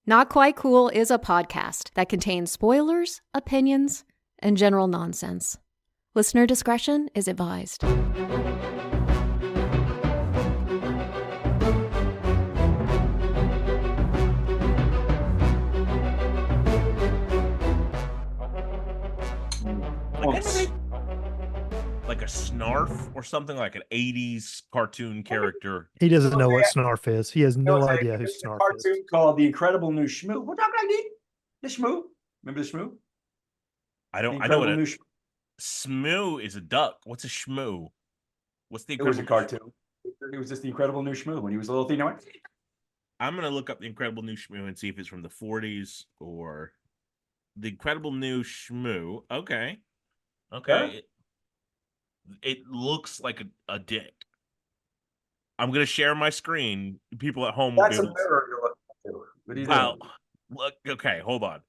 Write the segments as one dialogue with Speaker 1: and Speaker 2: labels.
Speaker 1: Not Quite Cool is a podcast that contains spoilers, opinions, and general nonsense. Listener discretion is advised.
Speaker 2: Like a snarf or something, like an 80s cartoon character.
Speaker 3: He doesn't know what snarf is. He has no idea who snarf is.
Speaker 4: There's a cartoon called The Incredible New Shmoo. What talking about the Shmoo? Remember the Shmoo?
Speaker 2: I know what a Shmoo is. A duck. What's a Shmoo? What's the
Speaker 4: It was a cartoon. It was just The Incredible New Shmoo when he was a little thing.
Speaker 2: I'm gonna look up The Incredible New Shmoo and see if it's from the 40s or The Incredible New Shmoo. Okay.
Speaker 4: Yeah.
Speaker 2: It looks like a dick. I'm gonna share my screen. People at home will be able to.
Speaker 4: What are you
Speaker 2: Wow.
Speaker 4: doing?
Speaker 2: Look, okay, hold on.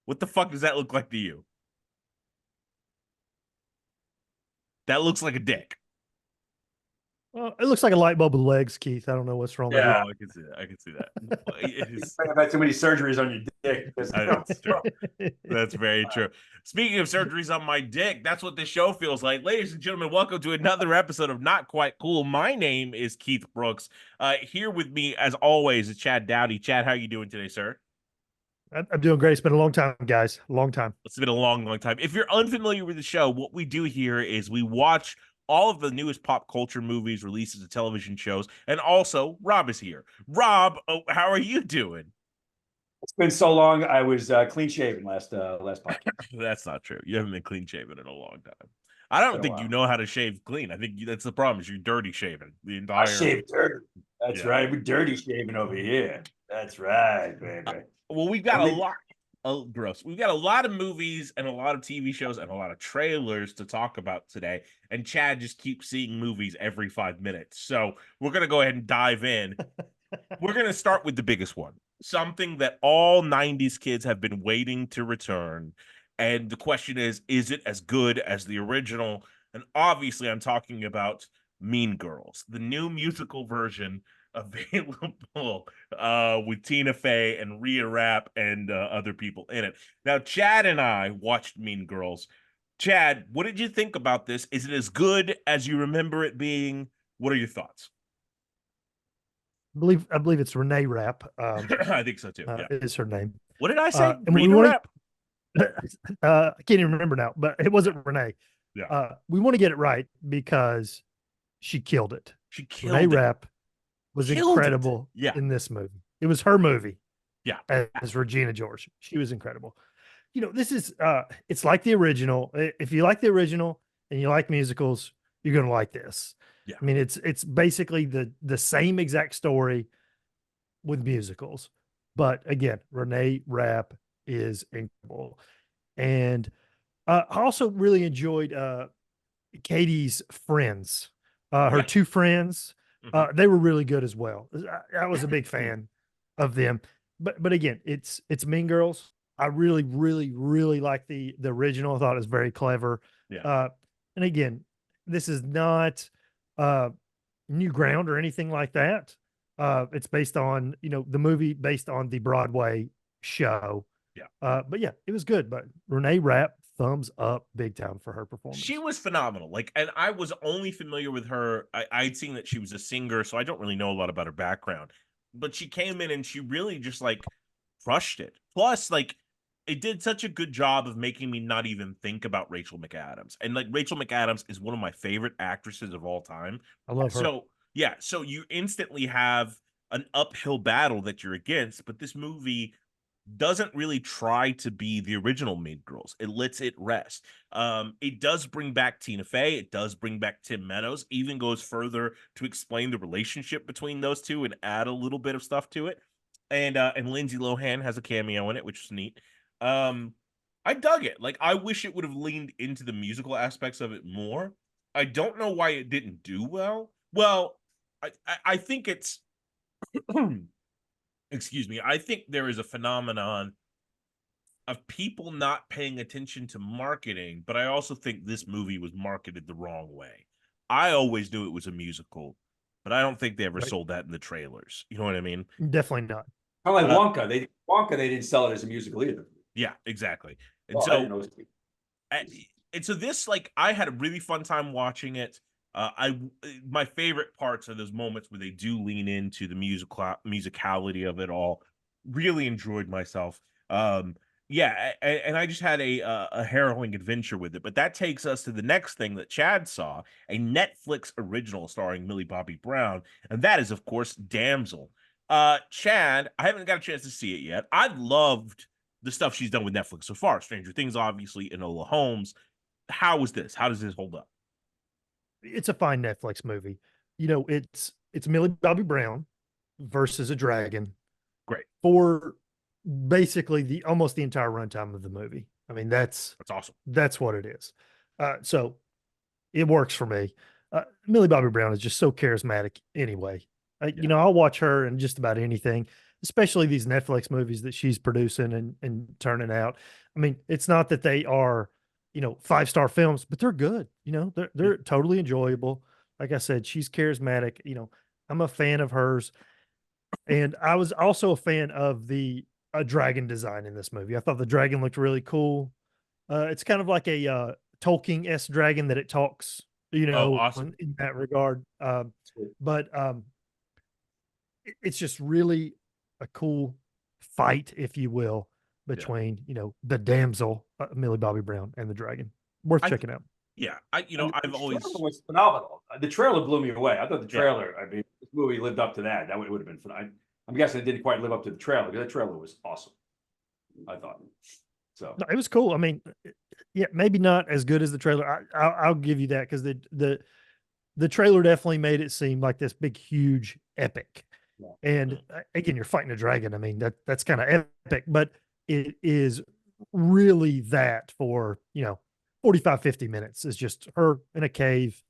Speaker 2: What the fuck does that look like to you? That looks like a dick.
Speaker 3: It looks like a light bulb with legs, Keith. I don't know what's wrong with
Speaker 2: Oh, I can see that. I can see that.
Speaker 4: I've had too many surgeries on your dick.
Speaker 2: That's true. That's very true. Speaking of surgeries on my dick, that's what this show feels like. Ladies and gentlemen, welcome to another episode of Not Quite Cool. My name is Keith Brooks. Here with me, as always, is Chad Dowdy. Chad, how are you doing today, sir?
Speaker 3: I'm doing great. It's been a long time, guys. A long time.
Speaker 2: It's been a long, long time. If you're unfamiliar with the show, what we do here is we watch all of the newest pop culture movies, releases of television shows, and also Rob is here. Rob, how are you doing?
Speaker 4: It's been so long. I was clean shaven last podcast.
Speaker 2: That's not true. You haven't been clean shaven in a long time. I don't think you know how to shave clean. I think that's the problem. Is you're dirty shaving the entire.
Speaker 4: I shave dirty. That's right. We're dirty shaving over here. That's right, baby.
Speaker 2: Well, we've got a lot. Oh, gross. We've got a lot of movies and a lot of TV shows and a lot of trailers to talk about today. And Chad just keeps seeing movies every 5 minutes. So we're going to go ahead and dive in. We're going to start with the biggest one. Something that all 90s kids have been waiting to return. And the question is it as good as the original? And obviously, I'm talking about Mean Girls, the new musical version available with Tina Fey and Rhea Rapp and other people in it. Now, Chad and I watched Mean Girls. Chad, what did you think about this? Is it as good as you remember it being? What are your thoughts?
Speaker 3: I believe it's Renee Rapp.
Speaker 2: I think so too.
Speaker 3: Is her name.
Speaker 2: What did I say?
Speaker 3: Rita Rapp? I can't even remember now, but it wasn't Renee.
Speaker 2: Yeah.
Speaker 3: We want to get it right because she killed it.
Speaker 2: She killed
Speaker 3: Renee
Speaker 2: it.
Speaker 3: Rapp was incredible in this movie. It was her movie.
Speaker 2: Yeah.
Speaker 3: As Regina George. She was incredible. You know, this is it's like the original. If you like the original and you like musicals, you're gonna like this.
Speaker 2: Yeah.
Speaker 3: I mean, it's basically the same exact story with musicals. But again, Renee Rapp is incredible. And I also really enjoyed Katie's friends. Her two friends. They were really good as well. I was a big fan of them. But again, it's Mean Girls. I really, really, really like the original. I thought it was very clever.
Speaker 2: Yeah.
Speaker 3: And again, this is not new ground or anything like that. It's based on, the movie based on the Broadway show.
Speaker 2: Yeah.
Speaker 3: But yeah, it was good. But Renee Rapp, thumbs up big time for her performance.
Speaker 2: She was phenomenal. And I was only familiar with her. I'd seen that she was a singer, so I don't really know a lot about her background. But she came in and she really just crushed it. Plus, it did such a good job of making me not even think about Rachel McAdams. And Rachel McAdams is one of my favorite actresses of all time.
Speaker 3: I love her.
Speaker 2: So you instantly have an uphill battle that you're against, but this movie doesn't really try to be the original Mean Girls. It lets it rest. It does bring back Tina Fey. It does bring back Tim Meadows. Even goes further to explain the relationship between those two and add a little bit of stuff to it. And Lindsay Lohan has a cameo in it, which is neat. I dug it. I wish it would have leaned into the musical aspects of it more. I don't know why it didn't do well. Well, I think it's excuse me. I think there is a phenomenon of people not paying attention to marketing, but I also think this movie was marketed the wrong way. I always knew it was a musical, but I don't think they ever sold that in the trailers. You know what I mean?
Speaker 3: Definitely not.
Speaker 4: Kind of like Wonka. They didn't sell it as a musical either.
Speaker 2: Yeah, exactly. And
Speaker 4: Oh, I
Speaker 2: so
Speaker 4: didn't know.
Speaker 2: and so this, like, I had a really fun time watching it. My favorite parts are those moments where they do lean into the musicality of it all. Really enjoyed myself. Yeah, and I just had a harrowing adventure with it. But that takes us to the next thing that Chad saw, a Netflix original starring Millie Bobby Brown, and that is, of course, Damsel. Chad, I haven't got a chance to see it yet. I've loved the stuff she's done with Netflix so far. Stranger Things, obviously, Enola Holmes. How was this? How does this hold up?
Speaker 3: It's a fine Netflix movie. You know, it's Millie Bobby Brown versus a dragon
Speaker 2: Great.
Speaker 3: for basically almost the entire runtime of the movie. I mean,
Speaker 2: That's awesome.
Speaker 3: that's what it is. So it works for me. Millie Bobby Brown is just so charismatic anyway. You know, I'll watch her in just about anything, especially these Netflix movies that she's producing and turning out. I mean, it's not that they are, you know, 5-star films, but they're good. You know, they're totally enjoyable. Like I said, she's charismatic. You know, I'm a fan of hers. And I was also a fan of the dragon design in this movie. I thought the dragon looked really cool. It's kind of like a Tolkien-esque dragon that it talks, you
Speaker 2: Oh,
Speaker 3: know,
Speaker 2: awesome.
Speaker 3: in that regard. But it's just really a cool fight, if you will, between, you know, the damsel, Millie Bobby Brown, and the dragon. Worth
Speaker 2: I-
Speaker 3: checking out.
Speaker 2: Yeah,
Speaker 4: And
Speaker 2: I've
Speaker 4: the
Speaker 2: always
Speaker 4: trailer was phenomenal. The trailer blew me away. I thought the trailer, I mean, this movie lived up to that. That would have been fun. I'm guessing it didn't quite live up to the trailer, because the trailer was awesome, I thought. So
Speaker 3: No, it was cool. I mean, yeah, maybe not as good as the trailer. I'll give you that, because the trailer definitely made it seem like this big, huge epic.
Speaker 4: Yeah.
Speaker 3: And again, you're fighting a dragon. I mean, that's kind of epic, but it is really that for, you know, 45, 50 minutes is just her in a cave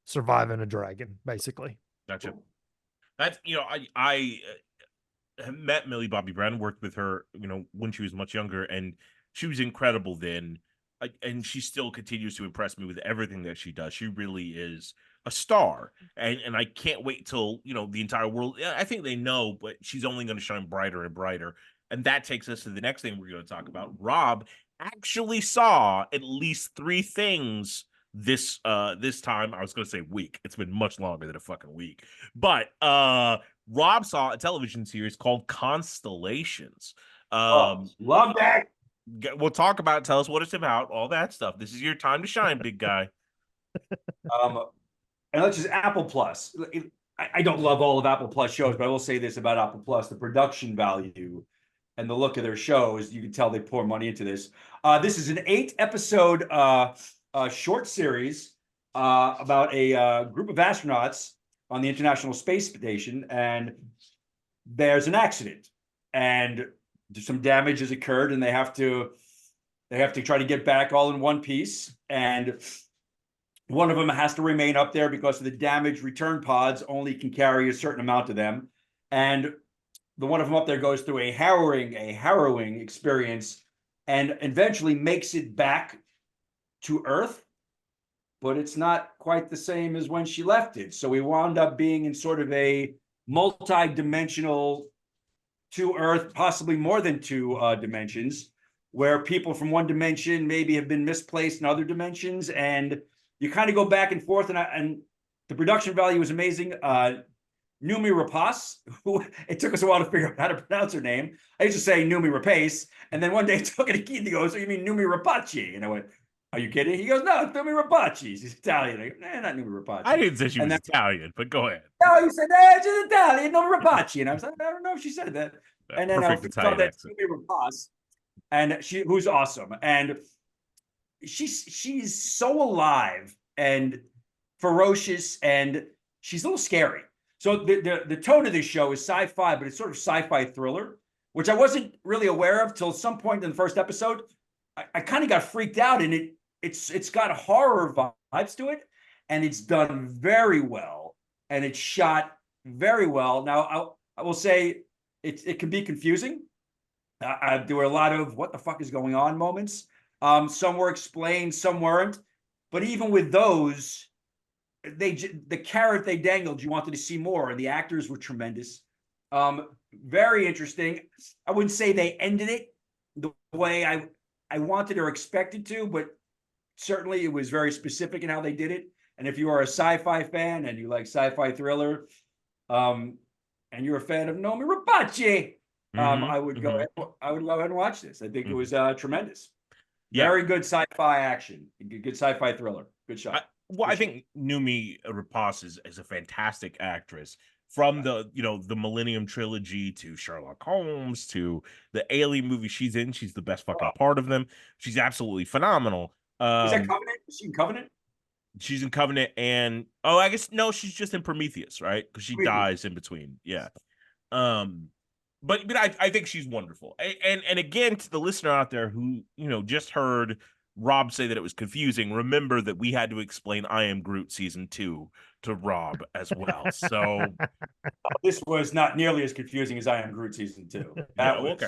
Speaker 3: surviving a dragon, basically.
Speaker 2: gotcha. That's I have met Millie Bobby Brown, worked with her, when she was much younger, and she was incredible then. And she still continues to impress me with everything that she does. She really is a star, and I can't wait till the entire world. I think they know, but she's only going to shine brighter and brighter. And that takes us to the next thing we're going to talk about. Rob actually saw at least 3 things this time. I was going to say week. It's been much longer than a fucking week. But Rob saw a television series called Constellations.
Speaker 4: love that.
Speaker 2: We'll talk about it. Tell us what it's about, all that stuff. This is your time to shine, big guy.
Speaker 4: And let's just Apple Plus. I don't love all of Apple Plus shows, but I will say this about Apple Plus: the production value and the look of their shows. You can tell they pour money into this. This is an 8-episode short series about a group of astronauts on the International Space Station, and there's an accident, and some damage has occurred, and they have to try to get back all in one piece. And one of them has to remain up there because of the damaged return pods only can carry a certain amount of them. And the one of them up there goes through a harrowing experience and eventually makes it back to Earth, but it's not quite the same as when she left it. So we wound up being in sort of a multi-dimensional 2 Earth, possibly more than 2 dimensions, where people from one dimension maybe have been misplaced in other dimensions, and you kind of go back and forth. And the production value is amazing. Noomi Rapace, who it took us a while to figure out how to pronounce her name. I used to say Noomi Rapace, and then one day I took it again. He goes, "So you mean Noomi Rapace?" And I went, "Are you kidding?" He goes, "No, it's Noomi Rapace. He's Italian." I go, "Nah, not Noomi Rapace."
Speaker 2: I didn't say she was Italian, but go ahead.
Speaker 4: No, he said, "Nah, she's Italian, Noomi Rapace." And I was like, "I don't know if she said that." And then
Speaker 2: Perfect
Speaker 4: we
Speaker 2: Italian
Speaker 4: saw that
Speaker 2: accent.
Speaker 4: Noomi Rapace, and who's awesome, and she's so alive and ferocious, and she's a little scary. So the tone of this show is sci-fi, but it's sort of sci-fi thriller, which I wasn't really aware of till some point in the first episode. I kind of got freaked out, and it's got horror vibes to it, and it's done very well, and it's shot very well. Now I will say it can be confusing. There were a lot of what the fuck is going on moments. Some were explained, some weren't. But even with those, the carrot they dangled, you wanted to see more, and the actors were tremendous. Very interesting. I wouldn't say they ended it the way I wanted or expected to, but certainly it was very specific in how they did it. And if you are a sci-fi fan and you like sci-fi thriller, and you're a fan of Nomi Rapace, I would go ahead and watch this. I think it was tremendous.
Speaker 2: Yeah.
Speaker 4: Very good sci-fi action. Good sci-fi thriller. Good shot.
Speaker 2: I think Noomi Rapace is a fantastic actress. From the Millennium trilogy to Sherlock Holmes to the Alien movie she's in, she's the best fucking part of them. She's absolutely phenomenal.
Speaker 4: Is that Covenant? Is she in Covenant?
Speaker 2: She's in Covenant, and I guess no, she's just in Prometheus, right? Because she dies in between. Yeah. But I think she's wonderful. And again, to the listener out there who just heard Rob say that it was confusing, remember that we had to explain I Am Groot season 2 to Rob as well. So
Speaker 4: this was not nearly as confusing as I Am Groot season 2. That was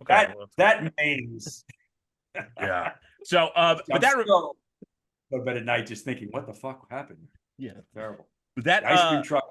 Speaker 2: okay.
Speaker 4: that means
Speaker 2: yeah. So but that
Speaker 4: go to bed at night just thinking, what the fuck happened?
Speaker 2: Yeah,
Speaker 4: terrible.
Speaker 2: But that
Speaker 4: ice cream truck.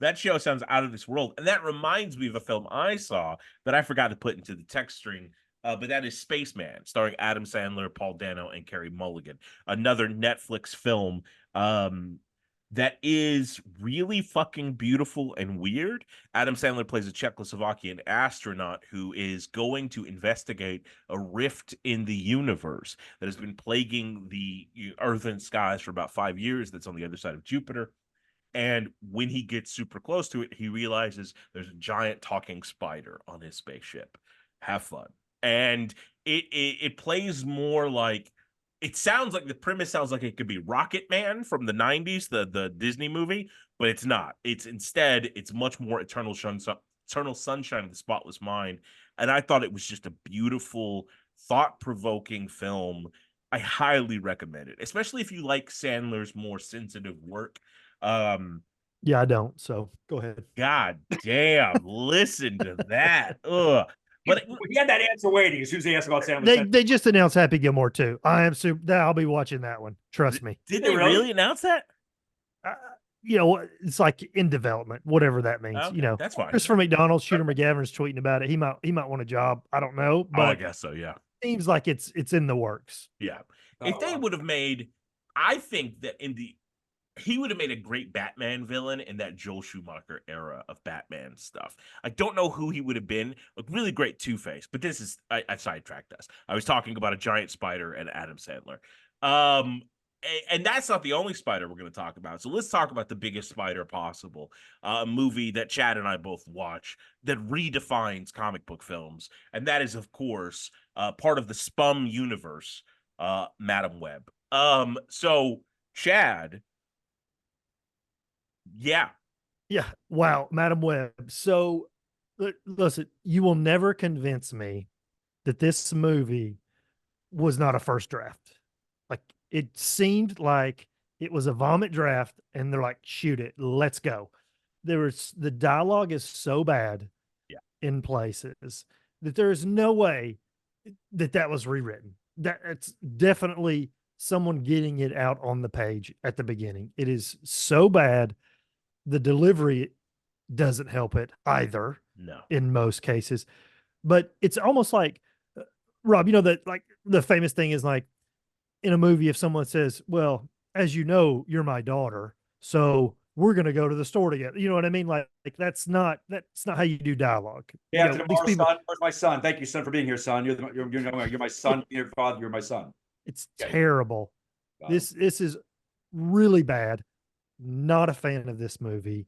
Speaker 2: That show sounds out of this world, and that reminds me of a film I saw that I forgot to put into the text string. But that is Spaceman, starring Adam Sandler, Paul Dano, and Carey Mulligan. Another Netflix film that is really fucking beautiful and weird. Adam Sandler plays a Czechoslovakian astronaut who is going to investigate a rift in the universe that has been plaguing the Earth and skies for about 5 years. That's on the other side of Jupiter. And when he gets super close to it, he realizes there's a giant talking spider on his spaceship. Have fun. And it plays more like, it sounds like, the premise sounds like it could be Rocket Man from the 90s, the Disney movie, but it's not. It's much more Eternal Sunshine of the Spotless Mind. And I thought it was just a beautiful, thought-provoking film. I highly recommend it, especially if you like Sandler's more sensitive work.
Speaker 3: Yeah, I don't. So go ahead.
Speaker 2: God damn, listen to that. Ugh. But
Speaker 4: we had that answer waiting as soon as they asked about Sandler.
Speaker 3: They just announced Happy Gilmore 2. I am super. I'll be watching that one. Trust me.
Speaker 2: Did they really announce that?
Speaker 3: It's like in development, whatever that means.
Speaker 2: Okay, that's fine.
Speaker 3: Christopher McDonald, Shooter McGavern's tweeting about it. He might want a job. I don't know, but
Speaker 2: I guess so. Yeah,
Speaker 3: seems like it's in the works.
Speaker 2: Yeah, if they would have made, I think that he would have made a great Batman villain in that Joel Schumacher era of Batman stuff. I don't know who he would have been. A really great Two-Face, but this is I sidetracked us. I was talking about a giant spider and Adam Sandler. And that's not the only spider we're going to talk about. So let's talk about the biggest spider possible, a movie that Chad and I both watch that redefines comic book films. And that is, of course, part of the Spum universe, Madam Web. So Chad, yeah.
Speaker 3: Wow, Madam Web. So listen, you will never convince me that this movie was not a first draft. Like, it seemed like it was a vomit draft, and they're like, shoot it, let's go. The dialogue is so bad in places that there is no way that was rewritten. It's definitely someone getting it out on the page at the beginning. It is so bad. The delivery doesn't help it either.
Speaker 2: No.
Speaker 3: In most cases. But it's almost like, Rob, that like the famous thing is like, in a movie, if someone says, well, as you know, you're my daughter, so we're going to go to the store together. You know what I mean? Like that's not how you do dialogue.
Speaker 4: Yeah. These people, son, where's my son? Thank you, son, for being here, son. You're my son. Your father. You're my son.
Speaker 3: It's terrible. This is really bad. Not a fan of this movie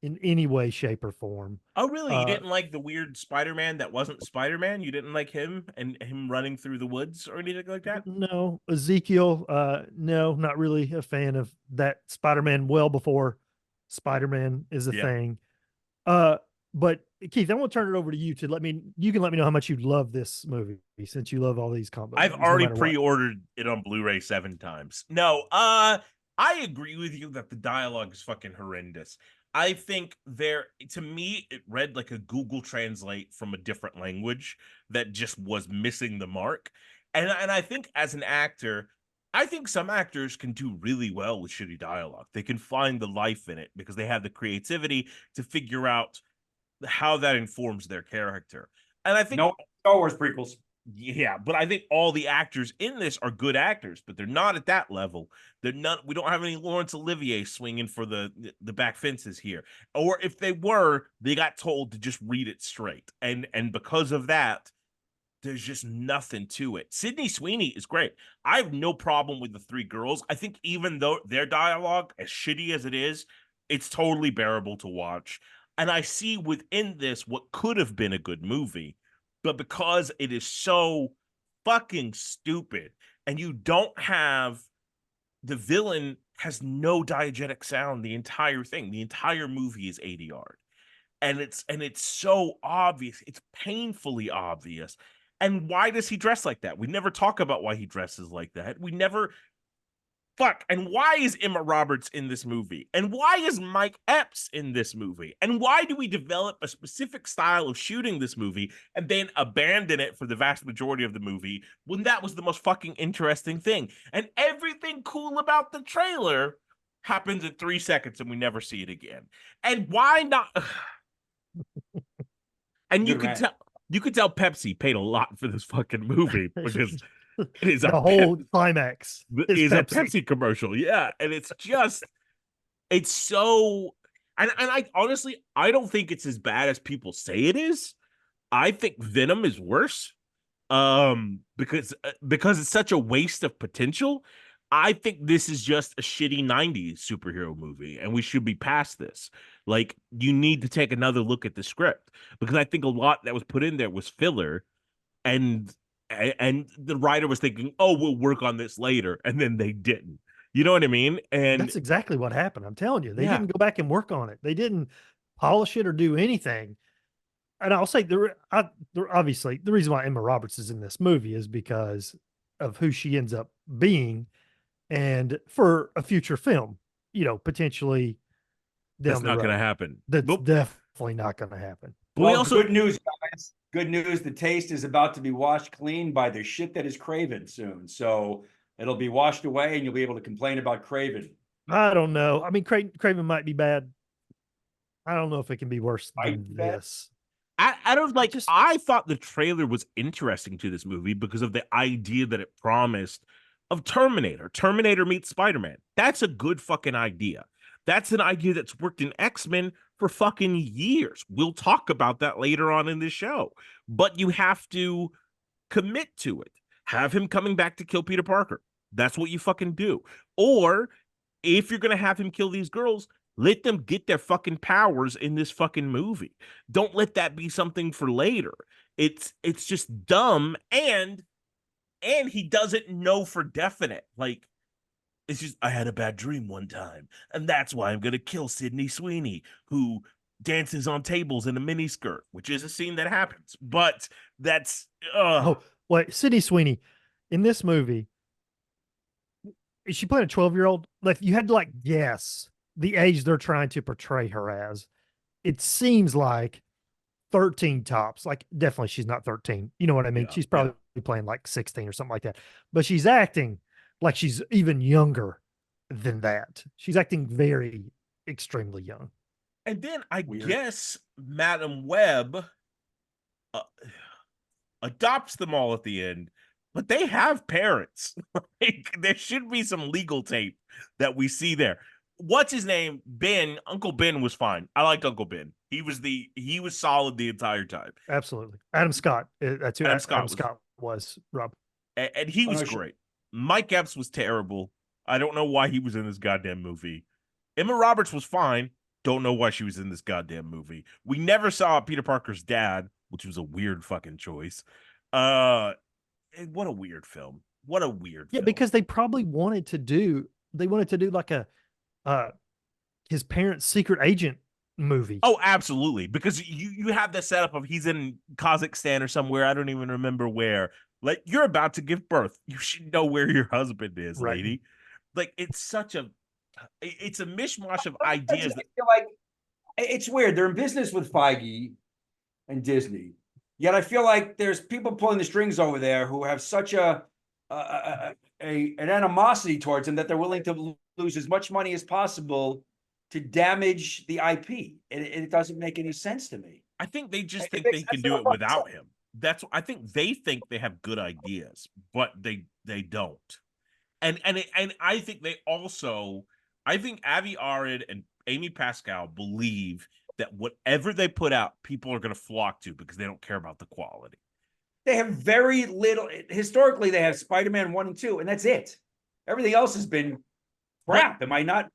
Speaker 3: in any way, shape, or form.
Speaker 2: Oh, really? You didn't like the weird Spider-Man that wasn't Spider-Man? You didn't like him and him running through the woods or anything like that?
Speaker 3: No. Ezekiel, no, not really a fan of that Spider-Man well before Spider-Man is a thing. But Keith, I want to turn it over to you to you can let me know how much you love this movie since you love all these combos.
Speaker 2: I've already pre-ordered it on Blu-ray 7 times. No, I agree with you that the dialogue is fucking horrendous. I think to me, it read like a Google Translate from a different language that just was missing the mark. And I think as an actor, I think some actors can do really well with shitty dialogue. They can find the life in it because they have the creativity to figure out how that informs their character. And I think
Speaker 4: No Star Wars prequels.
Speaker 2: yeah, but I think all the actors in this are good actors, but they're not at that level. They're not. We don't have any Laurence Olivier swinging for the back fences here. Or if they were, they got told to just read it straight, and because of that, there's just nothing to it. Sydney Sweeney is great. I have no problem with the three girls. I think even though their dialogue, as shitty as it is, it's totally bearable to watch. And I see within this what could have been a good movie, but because it is so fucking stupid, and you don't have the villain has no diegetic sound the entire thing. The entire movie is ADR. And it's so obvious. It's painfully obvious. And why does he dress like that? We never talk about why he dresses like that. We never and why is Emma Roberts in this movie? And why is Mike Epps in this movie? And why do we develop a specific style of shooting this movie and then abandon it for the vast majority of the movie when that was the most fucking interesting thing? And everything cool about the trailer happens in 3 seconds and we never see it again. And why not? And you could tell Pepsi paid a lot for this fucking movie because it is
Speaker 3: the whole climax
Speaker 2: is a Pepsi commercial. Yeah. And it's so, and I honestly, I don't think it's as bad as people say it is. I think Venom is worse. Because it's such a waste of potential. I think this is just a shitty 90s superhero movie, and we should be past this. Like, you need to take another look at the script, because I think a lot that was put in there was filler, and the writer was thinking, oh, we'll work on this later, and then they didn't. You know what I mean? And
Speaker 3: that's exactly what happened. I'm telling you, they didn't go back and work on it. They didn't polish it or do anything. And I'll say obviously the reason why Emma Roberts is in this movie is because of who she ends up being, and for a future film, potentially
Speaker 2: that's not going to happen.
Speaker 3: That's definitely not going to happen.
Speaker 4: But well, good news, guys. Good news. The taste is about to be washed clean by the shit that is Craven soon. So it'll be washed away and you'll be able to complain about Craven.
Speaker 3: I don't know. I mean, Craven might be bad. I don't know if it can be worse than this.
Speaker 2: I thought the trailer was interesting to this movie because of the idea that it promised of Terminator. Terminator meets Spider-Man. That's a good fucking idea. That's an idea that's worked in X-Men for fucking years. We'll talk about that later on in the show. But you have to commit to it. Have him coming back to kill Peter Parker. That's what you fucking do. Or if you're going to have him kill these girls, let them get their fucking powers in this fucking movie. Don't let that be something for later. It's just dumb, and he doesn't know for definite. Like, it's just, I had a bad dream one time, and that's why I'm gonna kill Sydney Sweeney, who dances on tables in a miniskirt, which is a scene that happens. But that's
Speaker 3: oh wait, Sydney Sweeney in this movie, is she playing a 12-year-old? Like, you had to guess the age they're trying to portray her as. It seems like 13 tops. Like, definitely she's not 13. You know what I mean? She's probably playing 16 or something like that. But she's acting like she's even younger than that. She's acting very extremely young.
Speaker 2: And then I guess Madam Web adopts them all at the end, but they have parents. There should be some legal tape that we see there. What's his name? Ben. Uncle Ben was fine. I liked Uncle Ben. He was solid the entire time.
Speaker 3: Absolutely. Adam Scott. That's who Adam Scott was, Rob.
Speaker 2: And he was great. Mike Epps was terrible. I don't know why he was in this goddamn movie. Emma Roberts was fine. Don't know why she was in this goddamn movie. We never saw Peter Parker's dad, which was a weird fucking choice. What a weird film. What a weird film.
Speaker 3: Because they probably wanted to do like a his parents' secret agent movie.
Speaker 2: Oh, absolutely. Because you have the setup of he's in Kazakhstan or somewhere. I don't even remember where. Like, you're about to give birth. You should know where your husband is,
Speaker 3: right,
Speaker 2: lady. Like, it's a mishmash of ideas.
Speaker 4: I feel like it's weird. They're in business with Feige and Disney. Yet I feel like there's people pulling the strings over there who have such a an animosity towards him that they're willing to lose as much money as possible to damage the IP. It doesn't make any sense to me.
Speaker 2: I think they just
Speaker 4: It
Speaker 2: think
Speaker 4: makes
Speaker 2: they can
Speaker 4: sense
Speaker 2: do
Speaker 4: in a
Speaker 2: it
Speaker 4: fun
Speaker 2: without
Speaker 4: sense.
Speaker 2: him. I think they think they have good ideas, but they don't. And I think they also, I think Avi Arad and Amy Pascal believe that whatever they put out, people are going to flock to because they don't care about the quality.
Speaker 4: They have very little. Historically, they have Spider-Man 1 and 2, and that's it. Everything else has been crap. Am I not?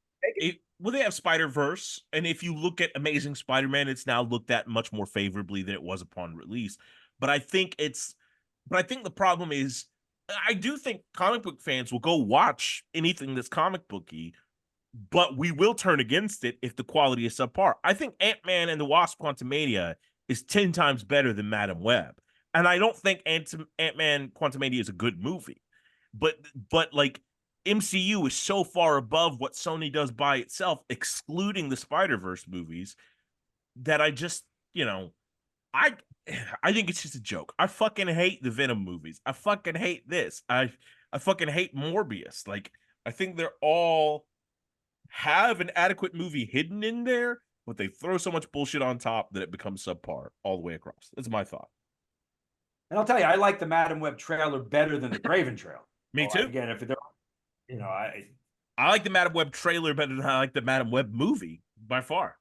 Speaker 2: Well, they have Spider-Verse, and if you look at Amazing Spider-Man, it's now looked at much more favorably than it was upon release. But I think the problem is, I do think comic book fans will go watch anything that's comic booky, but we will turn against it if the quality is subpar. I think Ant-Man and the Wasp: Quantumania is 10 times better than Madam Web. And I don't think Ant-Man Quantumania is a good movie. But like, MCU is so far above what Sony does by itself, excluding the Spider-Verse movies, that I just, I think it's just a joke. I fucking hate the Venom movies. I fucking hate this. I fucking hate Morbius. Like, I think they're all have an adequate movie hidden in there, but they throw so much bullshit on top that it becomes subpar all the way across. That's my thought.
Speaker 4: And I'll tell you, I like the Madam Web trailer better than the Craven trailer.
Speaker 2: Me too.
Speaker 4: Again, if they're,
Speaker 2: I like the Madam Web trailer better than I like the Madam Web movie by far.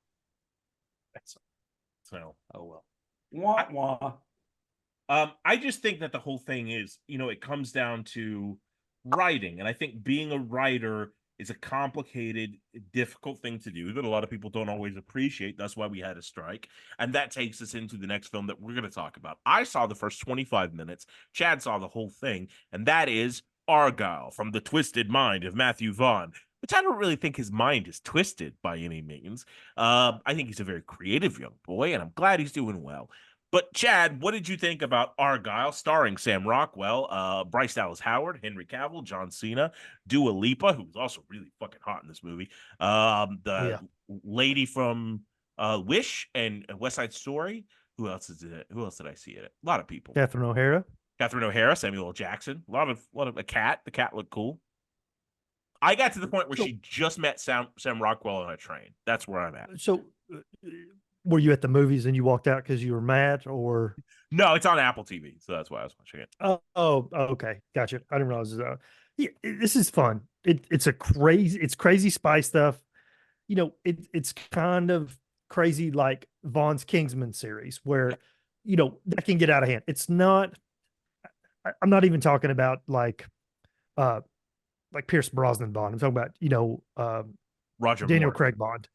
Speaker 2: So,
Speaker 4: oh well. Wah, wah.
Speaker 2: I just think that the whole thing is, it comes down to writing. And I think being a writer is a complicated, difficult thing to do that a lot of people don't always appreciate. That's why we had a strike. And that takes us into the next film that we're going to talk about. I saw the first 25 minutes. Chad saw the whole thing. And that is Argylle, from the twisted mind of Matthew Vaughn, which I don't really think his mind is twisted by any means. I think he's a very creative young boy, and I'm glad he's doing well. But Chad, what did you think about Argylle, starring Sam Rockwell, Bryce Dallas Howard, Henry Cavill, John Cena, Dua Lipa, who's also really fucking hot in this movie, the lady from Wish and West Side Story. Who else is it? Who else did I see it? A lot of people.
Speaker 3: Catherine O'Hara,
Speaker 2: Samuel L. Jackson. A lot of a cat. The cat looked cool. I got to the point where she just met Sam Rockwell on a train. That's where I'm at.
Speaker 3: So, were you at the movies and you walked out because you were mad, or?
Speaker 2: No, it's on Apple TV, so that's why I was watching it.
Speaker 3: Oh, okay, gotcha. I didn't realize this is fun. It's crazy spy stuff. It's kind of crazy like Vaughn's Kingsman series, where that can get out of hand. It's not. I'm not even talking about like Pierce Brosnan Bond. I'm talking about
Speaker 2: Roger
Speaker 3: Daniel
Speaker 2: Moore.
Speaker 3: Craig Bond.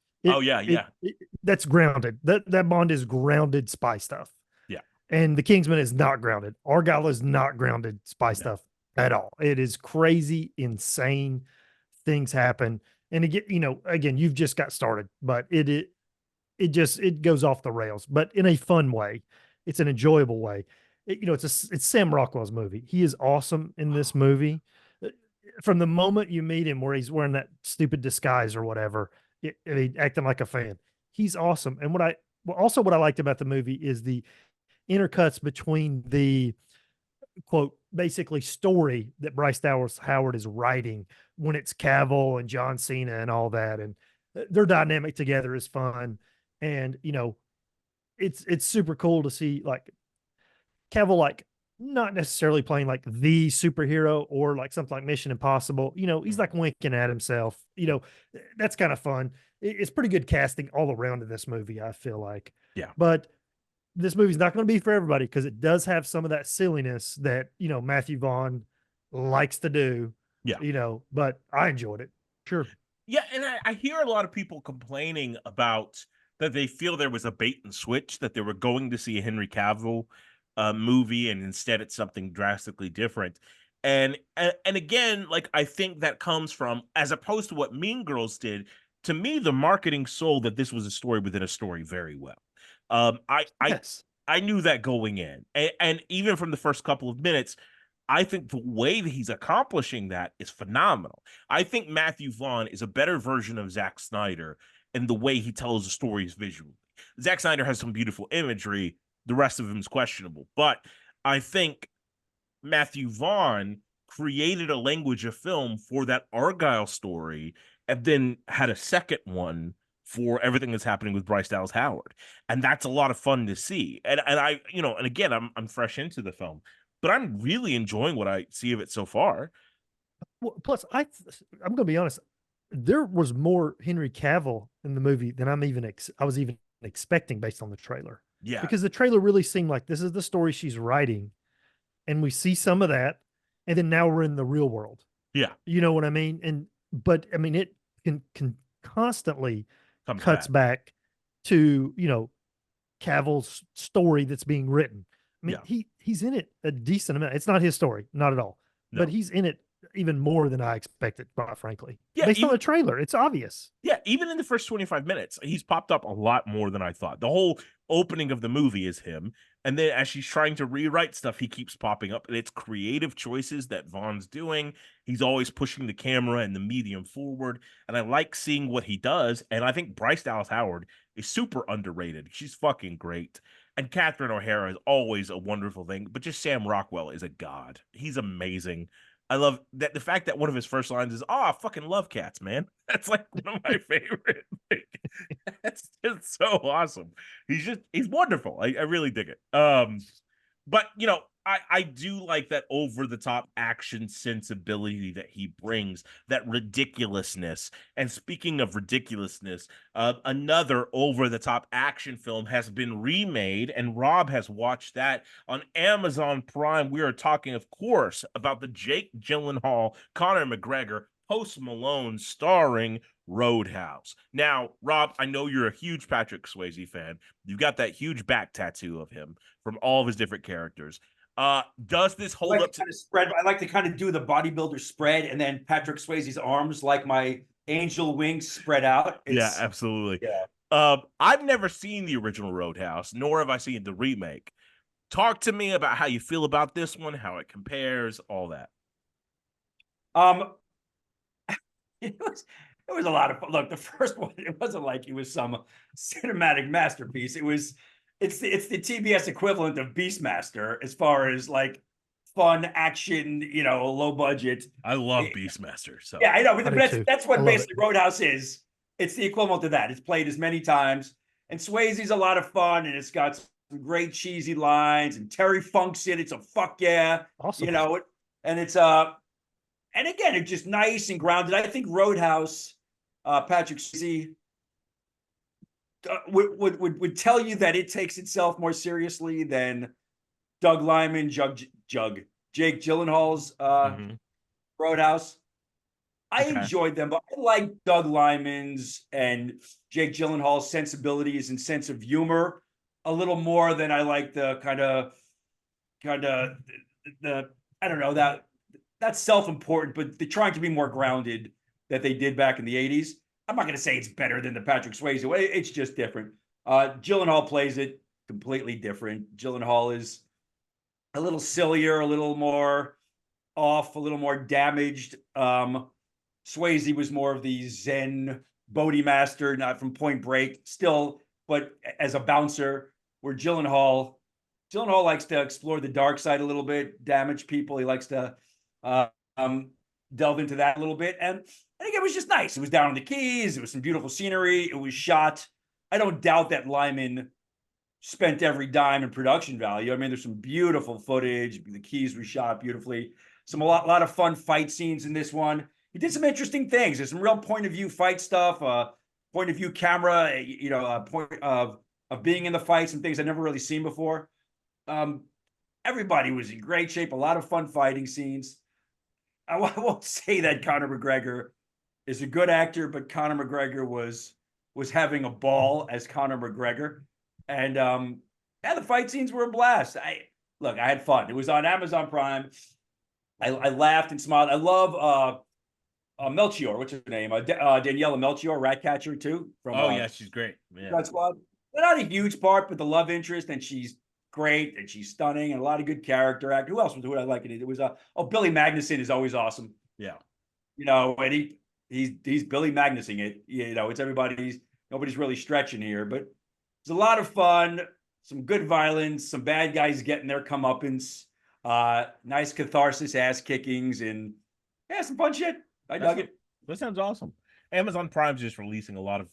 Speaker 2: That's
Speaker 3: grounded. That Bond is grounded spy stuff.
Speaker 2: Yeah.
Speaker 3: And the Kingsman is not grounded. Argylle is not grounded spy stuff at all. It is crazy, insane things happen. And again, you've just got started, but it goes off the rails, but in a fun way. It's an enjoyable way. It's Sam Rockwell's movie. He is awesome in this movie. From the moment you meet him, where he's wearing that stupid disguise or whatever, acting like a fan, he's awesome. And what I liked about the movie is the intercuts between the quote basically story that Bryce Dallas Howard is writing when it's Cavill and John Cena and all that, and their dynamic together is fun. And it's super cool to see like Cavill like not necessarily playing like the superhero or like something like Mission Impossible. He's like winking at himself. That's kind of fun. It's pretty good casting all around in this movie, I feel like.
Speaker 2: Yeah.
Speaker 3: But this movie's not going to be for everybody because it does have some of that silliness that, Matthew Vaughn likes to do.
Speaker 2: Yeah.
Speaker 3: But I enjoyed it. Sure.
Speaker 2: Yeah. And I hear a lot of people complaining about that they feel there was a bait and switch, that they were going to see a Henry Cavill movie and instead it's something drastically different. And again, like, I think that comes from, as opposed to what Mean Girls did, to me, the marketing sold that this was a story within a story very well. I knew that going in, and even from the first couple of minutes, I think the way that he's accomplishing that is phenomenal. I think Matthew Vaughn is a better version of Zack Snyder in the way he tells the stories visually. Zack Snyder has some beautiful imagery. The rest of him is questionable. But I think Matthew Vaughn created a language of film for that Argylle story, and then had a second one for everything that's happening with Bryce Dallas Howard. And that's a lot of fun to see. And I, and again, I'm fresh into the film, but I'm really enjoying what I see of it so far.
Speaker 3: Well, plus, I'm going to be honest. There was more Henry Cavill in the movie than I was even expecting based on the trailer.
Speaker 2: Yeah.
Speaker 3: Because the trailer really seemed like this is the story she's writing, and we see some of that, and then now we're in the real world.
Speaker 2: Yeah.
Speaker 3: You know what I mean? But I mean, it can constantly cuts back to, Cavill's story that's being written. I mean, he's in it a decent amount. It's not his story, not at all. No. But he's in it even more than I expected, quite frankly. Yeah, based on the trailer, it's obvious.
Speaker 2: Yeah, even in the first 25 minutes, he's popped up a lot more than I thought. The whole opening of the movie is him, and then as she's trying to rewrite stuff, he keeps popping up, and it's creative choices that Vaughn's doing. He's always pushing the camera and the medium forward, and I like seeing what he does, and I think Bryce Dallas Howard is super underrated. She's fucking great. And Catherine O'Hara is always a wonderful thing, but just Sam Rockwell is a god. He's amazing. I love that the fact that one of his first lines is, "Oh, I fucking love cats, man." That's like one of my favorite. That's just so awesome. He's wonderful. I really dig it. But I do like that over-the-top action sensibility that he brings, that ridiculousness. And speaking of ridiculousness, another over-the-top action film has been remade, and Rob has watched that on Amazon Prime. We are talking, of course, about the Jake Gyllenhaal, Conor McGregor, Post Malone starring Roadhouse. Now, Rob, I know you're a huge Patrick Swayze fan. You've got that huge back tattoo of him from all of his different characters. Does this hold up to
Speaker 4: spread? I like to kind of do the bodybuilder spread, and then Patrick Swayze's arms like my angel wings spread out.
Speaker 2: Yeah, absolutely. Yeah. I've never seen the original Roadhouse, nor have I seen the remake. Talk to me about how you feel about this one, how it compares, all that.
Speaker 4: It was a lot of fun. Look, the first one, it wasn't like it was some cinematic masterpiece. It's the TBS equivalent of Beastmaster as far as like fun action, low budget.
Speaker 2: I love Beastmaster. So
Speaker 4: yeah, I know, but that's what basically Roadhouse is. It's the equivalent of that. It's played as many times, and Swayze's a lot of fun, and it's got some great cheesy lines, and Terry Funk's in it. It's a fuck yeah,
Speaker 3: awesome.
Speaker 4: And it's and again, it's just nice and grounded. I think Roadhouse, Patrick Swayze. Would tell you that it takes itself more seriously than Doug Liman, Jake Gyllenhaal's Roadhouse. I enjoyed them, but I like Doug Liman's and Jake Gyllenhaal's sensibilities and sense of humor a little more than I like the kind of the I don't know, that's self-important, but they're trying to be more grounded that they did back in the 80s. I'm not going to say it's better than the Patrick Swayze way. It's just different. Gyllenhaal plays it completely different. Gyllenhaal is a little sillier, a little more off, a little more damaged. Swayze was more of the Zen Bodhi master, not from Point Break, still, but as a bouncer. Where Gyllenhaal likes to explore the dark side a little bit, damage people. He likes to delve into that a little bit, and I think it was just nice. It was down in the Keys. It was some beautiful scenery. It was shot. I don't doubt that Liman spent every dime in production value. I mean, there's some beautiful footage. The Keys were shot beautifully. A lot of fun fight scenes in this one. He did some interesting things. There's some real point of view fight stuff, point of view camera, a point of being in the fights and things I've never really seen before. Everybody was in great shape. A lot of fun fighting scenes. I won't say that Conor McGregor is a good actor, but Conor McGregor was having a ball as Conor McGregor. And the fight scenes were a blast. I had fun. It was on Amazon Prime. I laughed and smiled. I love Melchior, what's her name? Daniela Melchior, Ratcatcher too.
Speaker 2: Yeah, she's great. Yeah.
Speaker 4: That squad. Not a huge part, but the love interest, and she's great and she's stunning and a lot of good character acting. Who else would I like it? It was Billy Magnuson is always awesome.
Speaker 2: Yeah.
Speaker 4: And he's Billy Magnusing it. It's nobody's really stretching here, but it's a lot of fun, some good violence, some bad guys getting their comeuppance. Nice catharsis, ass kickings, and yeah, some fun shit. I dug it.
Speaker 2: That sounds awesome. Amazon Prime's just releasing a lot of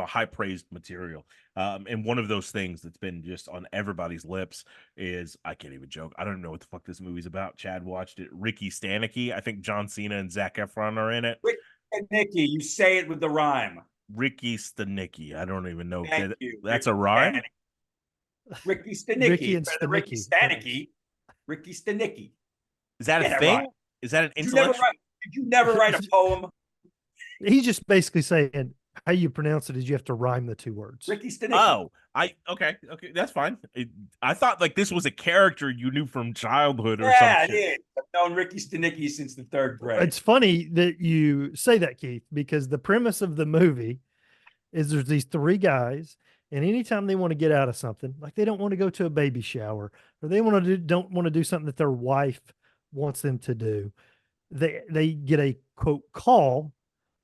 Speaker 2: high praised material. And one of those things that's been just on everybody's lips is, I can't even joke, I don't know what the fuck this movie's about. Chad watched it. Ricky Stanicky. I think John Cena and Zac Efron are in it.
Speaker 4: Ricky Stanicky, you say it with the rhyme.
Speaker 2: Ricky Stanicky. I don't even know.
Speaker 4: Thank you.
Speaker 2: That's a rhyme?
Speaker 4: Ricky Stanicky.
Speaker 3: Ricky and
Speaker 4: Ricky
Speaker 3: Stanicky.
Speaker 4: Ricky Stanicky.
Speaker 2: Is that a thing? Is that an intellectual?
Speaker 4: Did you never write a poem?
Speaker 3: He's just basically saying how you pronounce it is you have to rhyme the two words.
Speaker 4: Ricky Stanicky.
Speaker 2: Oh, okay, that's fine. I thought like this was a character you knew from childhood or something.
Speaker 4: Yeah, it is. I've known Ricky Stanicky since the 3rd grade.
Speaker 3: It's funny that you say that, Keith, because the premise of the movie is there's these 3 guys, and anytime they want to get out of something, like they don't want to go to a baby shower, or they don't want to do something that their wife wants them to do, they get a quote call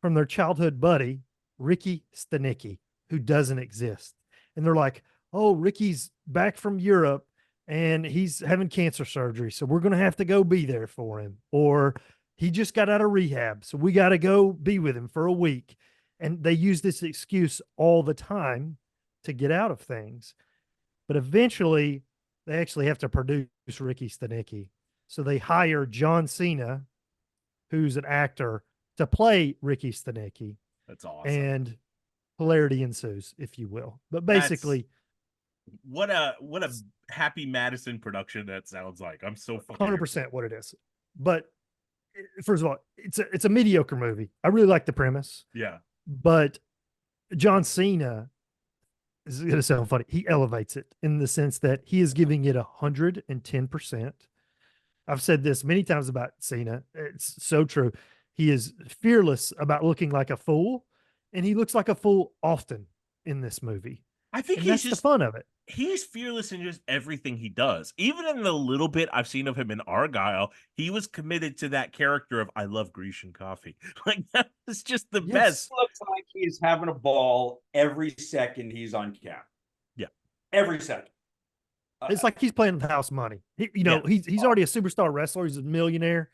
Speaker 3: from their childhood buddy, Ricky Stanicky, who doesn't exist. And they're like, oh, Ricky's back from Europe and he's having cancer surgery, so we're going to have to go be there for him. Or he just got out of rehab, so we got to go be with him for a week. And they use this excuse all the time to get out of things. But eventually, they actually have to produce Ricky Stanicky. So they hire John Cena, who's an actor, to play Ricky Stanicky.
Speaker 2: That's awesome.
Speaker 3: And hilarity ensues, if you will. But basically,
Speaker 2: what a Happy Madison production that sounds like. I'm so fucking
Speaker 3: 100% what it is. But first of all, it's a mediocre movie. I really like the premise.
Speaker 2: Yeah.
Speaker 3: But John Cena, this is going to sound funny, he elevates it in the sense that he is giving it 110%. I've said this many times about Cena. It's so true. He is fearless about looking like a fool, and he looks like a fool often in this movie.
Speaker 2: I think
Speaker 3: that's the fun of it.
Speaker 2: He's fearless in just everything he does. Even in the little bit I've seen of him in Argylle, he was committed to that character of I love Grecian coffee. Like that was just the best.
Speaker 4: It looks like he's having a ball every second he's on camera.
Speaker 2: Yeah.
Speaker 4: Every second.
Speaker 3: It's like he's playing with house money. He's already a superstar wrestler. He's a millionaire.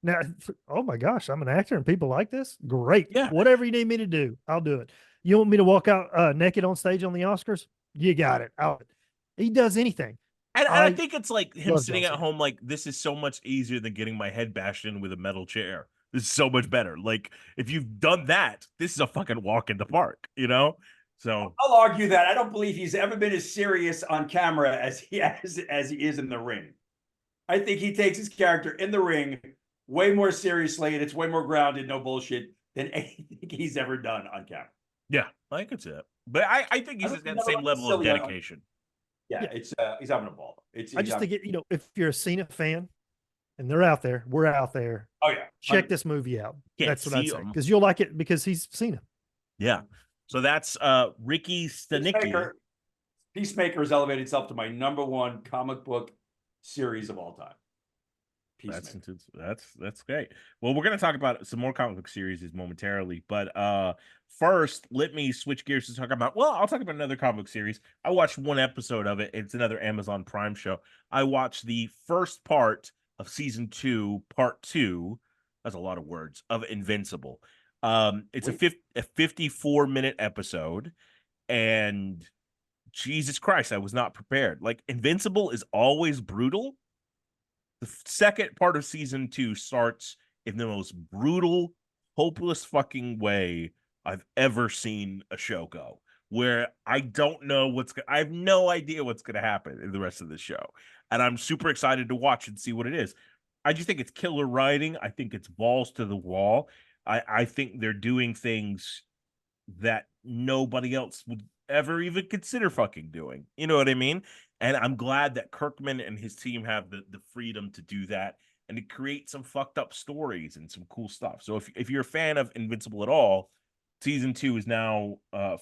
Speaker 3: Now, oh my gosh, I'm an actor and people like this? Great.
Speaker 2: Yeah.
Speaker 3: Whatever you need me to do, I'll do it. You want me to walk out naked on stage on the Oscars? You got it. He does anything.
Speaker 2: And I think it's like him sitting
Speaker 3: Johnson.
Speaker 2: at home like, this is so much easier than getting my head bashed in with a metal chair. This is so much better. Like, if you've done that, this is a fucking walk in the park, you know? So
Speaker 4: I'll argue that I don't believe he's ever been as serious on camera as he is in the ring. I think he takes his character in the ring way more seriously, and it's way more grounded, no bullshit, than anything he's ever done on camera.
Speaker 2: yeah, I could see that. But I think he's got the same level of dedication.
Speaker 4: Yeah, it's he's having a ball.
Speaker 3: I just think if you're a Cena fan and they're out there, we're out there.
Speaker 4: Oh yeah,
Speaker 3: check this movie out. That's what I'd say, because you'll like it because he's Cena.
Speaker 2: Yeah. So that's Ricky Stanicky.
Speaker 4: Peacemaker has elevated itself to my #1 comic book series of all time.
Speaker 2: That's great. Well, we're going to talk about some more comic book series momentarily, but first, let me switch gears to talk about. Well, I'll talk about another comic book series. I watched one episode of it. It's another Amazon Prime show. I watched the first part of season 2, part 2. That's a lot of words of Invincible. It's a 54-minute episode, and Jesus Christ, I was not prepared. Like, Invincible is always brutal. The second part of season 2 starts in the most brutal, hopeless fucking way I've ever seen a show go, where I don't know I have no idea what's going to happen in the rest of the show. And I'm super excited to watch and see what it is. I just think it's killer writing. I think it's balls to the wall. I think they're doing things that nobody else would ever even consider fucking doing. You know what I mean? And I'm glad that Kirkman and his team have the freedom to do that and to create some fucked up stories and some cool stuff. So if you're a fan of Invincible at all, season 2 is now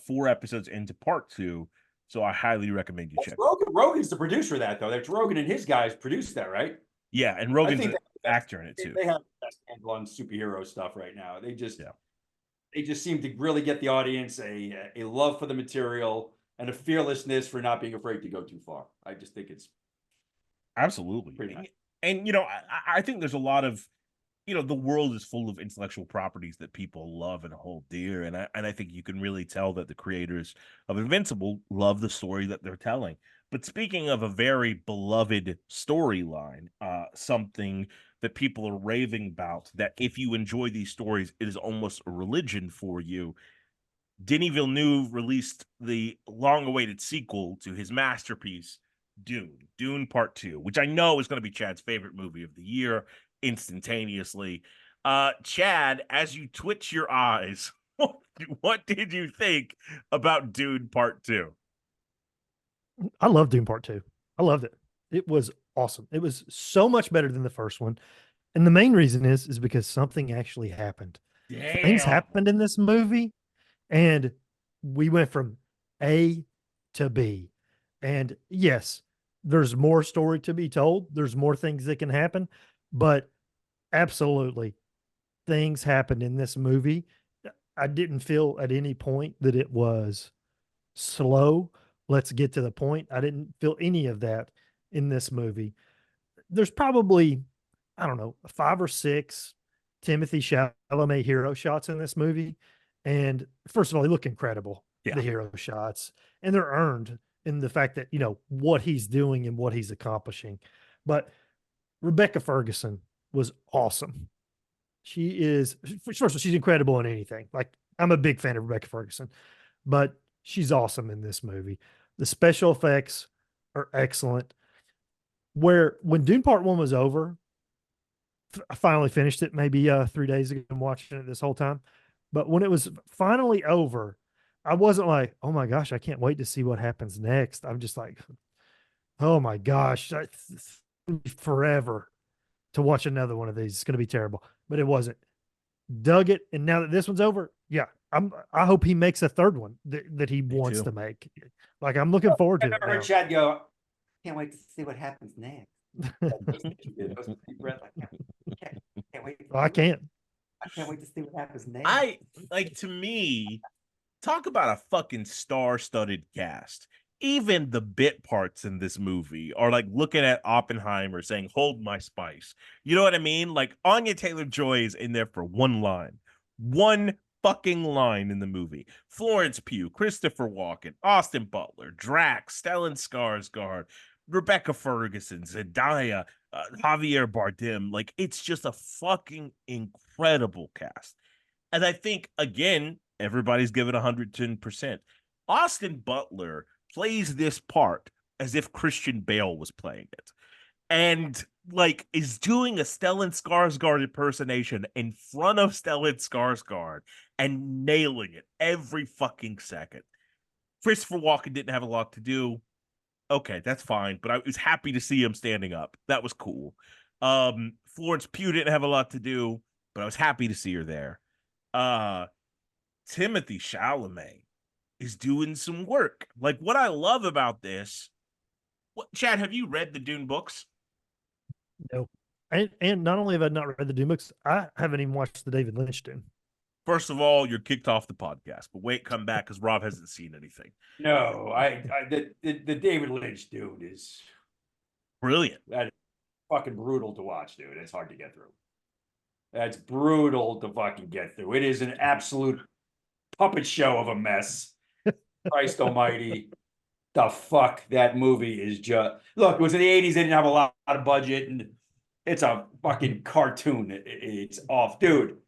Speaker 2: 4 episodes into part 2. So I highly recommend you check it.
Speaker 4: Rogan's the producer of that, though. That's Rogan and his guys produced that, right?
Speaker 2: Yeah, and Rogan's an actor in it too.
Speaker 4: They have the best handle on superhero stuff right now. They just seem to really get the audience a love for the material and a fearlessness for not being afraid to go too far. I just think it's
Speaker 2: Absolutely.
Speaker 4: Pretty nice.
Speaker 2: And I think there's a lot of, the world is full of intellectual properties that people love and hold dear, and I think you can really tell that the creators of Invincible love the story that they're telling. But speaking of a very beloved storyline, something that people are raving about, that if you enjoy these stories, it is almost a religion for you. Denis Villeneuve released the long-awaited sequel to his masterpiece, Dune Part Two, which I know is going to be Chad's favorite movie of the year instantaneously. Chad, as you twitch your eyes, what did you think about Dune Part Two?
Speaker 3: I love Dune Part Two. I loved it. It was awesome. It was so much better than the first one. And the main reason is because something actually happened. Things
Speaker 2: Damn.
Speaker 3: happened in this movie, and we went from A to B. And yes, there's more story to be told. There's more things that can happen, but absolutely things happened in this movie. I didn't feel at any point that it was slow. Let's get to the point. I didn't feel any of that in this movie. There's probably, I don't know, 5 or 6 Timothy Chalamet hero shots in this movie. And first of all, they look incredible, the hero shots, and they're earned in the fact that, what he's doing and what he's accomplishing. But Rebecca Ferguson was awesome. She is, first of all, she's incredible in anything. Like, I'm a big fan of Rebecca Ferguson, but she's awesome in this movie. The special effects are excellent. When Dune Part One was over, I finally finished it maybe 3 days ago. I'm watching it this whole time. But when it was finally over, I wasn't like, oh my gosh, I can't wait to see what happens next. I'm just like, oh my gosh, forever to watch another one of these. It's going to be terrible. But it wasn't. Dug it. And now that this one's over, yeah, I hope he makes a third one that he wants to make. Like, I'm looking forward to
Speaker 4: I've
Speaker 3: it.
Speaker 4: never heard Chad go, can't wait to see what happens next. Can't wait.
Speaker 3: I can't.
Speaker 4: I can't wait to see what happens next.
Speaker 2: To me, talk about a fucking star-studded cast. Even the bit parts in this movie are like looking at Oppenheimer saying, hold my spice. You know what I mean? Like, Anya Taylor-Joy is in there for one line. One fucking line in the movie. Florence Pugh, Christopher Walken, Austin Butler, Drax, Stellan Skarsgård, Rebecca Ferguson, Zendaya, Javier Bardem. Like, it's just a fucking incredible cast. And I think, again, everybody's given 110%. Austin Butler plays this part as if Christian Bale was playing it. And, like, is doing a Stellan Skarsgård impersonation in front of Stellan Skarsgård and nailing it every fucking second. Christopher Walken didn't have a lot to do. Okay, that's fine, but I was happy to see him standing up. That was cool. Florence Pugh didn't have a lot to do, but I was happy to see her there. Timothy Chalamet is doing some work. Like, what I love about this, Chad, have you read the Dune books?
Speaker 3: No. And not only have I not read the Dune books, I haven't even watched the David Lynch Dune.
Speaker 2: First of all, you're kicked off the podcast, but wait, come back because Rob hasn't seen anything.
Speaker 4: No, the David Lynch dude is
Speaker 2: brilliant.
Speaker 4: That is fucking brutal to watch, dude. It's hard to get through. That's brutal to fucking get through. It is an absolute puppet show of a mess. Christ almighty. The fuck, that movie is just... Look, it was in the 80s. They didn't have a lot of budget, and it's a fucking cartoon. It's off. Dude,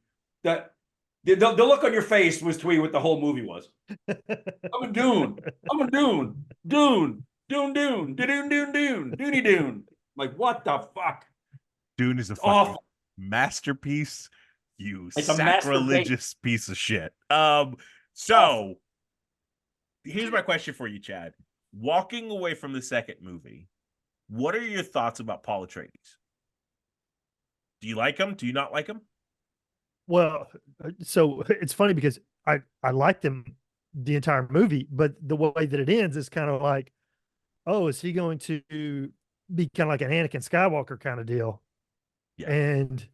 Speaker 4: the look on your face was to me what the whole movie was. I'm a Dune. I'm a Dune. Dune. Dune, Dune. Dune, Dune, Dune. Dooney Dune. Like, what the fuck?
Speaker 2: Dune is a fucking masterpiece. You sacrilegious piece of shit. So here's my question for you, Chad. Walking away from the second movie, what are your thoughts about Paul Atreides? Do you like him? Do you not like him?
Speaker 3: Well, so it's funny because I liked him the entire movie, but the way that it ends is kind of like, oh, is he going to be kind of like an Anakin Skywalker kind of deal? Yeah. And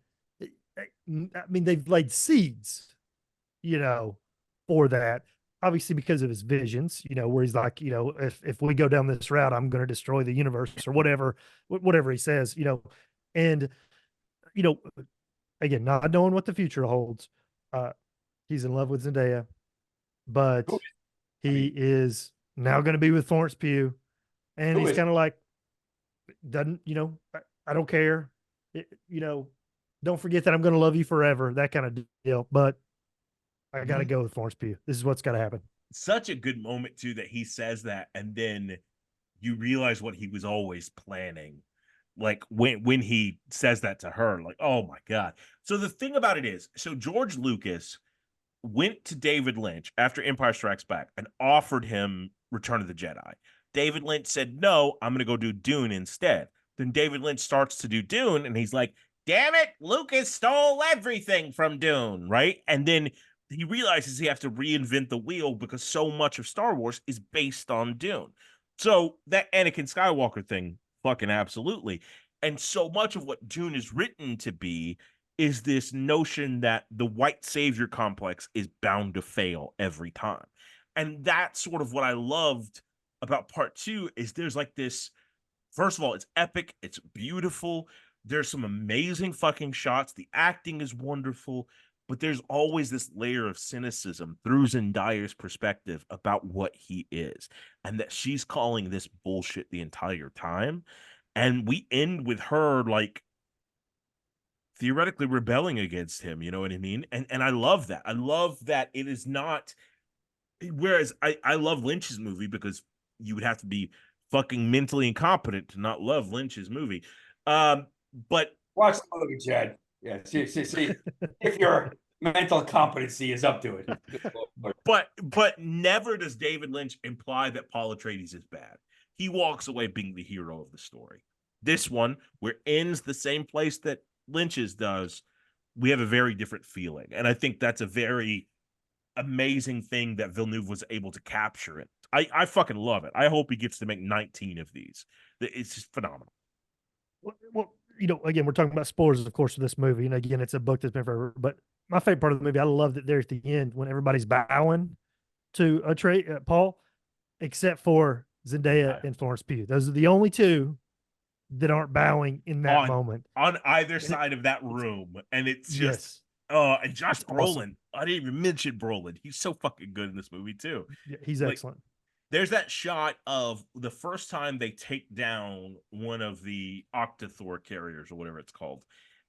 Speaker 3: I mean, they've laid seeds, for that. obviously because of his visions, where he's like, if we go down this route, I'm going to destroy the universe or whatever he says, and, you know, again, not knowing what the future holds. He's in love with Zendaya, but he is now going to be with Florence Pugh, and he's kind of like, doesn't, I don't care, don't forget that I'm going to love you forever, that kind of deal. But I got to go with Florence Pugh. This is what's got to happen.
Speaker 2: Such a good moment too that he says that, and then you realize what he was always planning. Like when he says that to her, like, oh my God. So the thing about it is, so George Lucas went to David Lynch after Empire Strikes Back and offered him Return of the Jedi. David Lynch said, no, I'm going to go do Dune instead. Then David Lynch starts to do Dune, and he's like, damn it, Lucas stole everything from Dune, right? And then he realizes he has to reinvent the wheel because so much of Star Wars is based on Dune. So that Anakin Skywalker thing, fucking absolutely. And so much of what Dune is written to be is this notion that the white savior complex is bound to fail every time. And that's sort of what I loved about part two is there's like this, first of all, it's epic, it's beautiful, there's some amazing fucking shots, the acting is wonderful, but there's always this layer of cynicism through Zendaya's perspective about what he is, and that she's calling this bullshit the entire time. And we end with her like theoretically rebelling against him, you know what I mean? And I love that. I love that it is not, whereas I love Lynch's movie because you would have to be fucking mentally incompetent to not love Lynch's movie. But
Speaker 4: watch the movie, Chad. Yeah, see if your mental competency is up to it.
Speaker 2: But never does David Lynch imply that Paul Atreides is bad. He walks away being the hero of the story. This one, where ends the same place that Lynch's does, we have a very different feeling. And I think that's a very amazing thing that Villeneuve was able to capture it. I fucking love it. I hope he gets to make 19 of these. It's just phenomenal.
Speaker 3: Well, again, we're talking about spoilers, of course, for this movie. And again, it's a book that's been forever. But my favorite part of the movie, I love that there at the end when everybody's bowing to Paul, except for Zendaya and Florence Pugh. Those are the only two that aren't bowing in that moment.
Speaker 2: On either side of that room. And it's just, and Josh Brolin. Awesome. I didn't even mention Brolin. He's so fucking good in this movie, too.
Speaker 3: Yeah, he's excellent.
Speaker 2: There's that shot of the first time they take down one of the Octothor carriers or whatever it's called.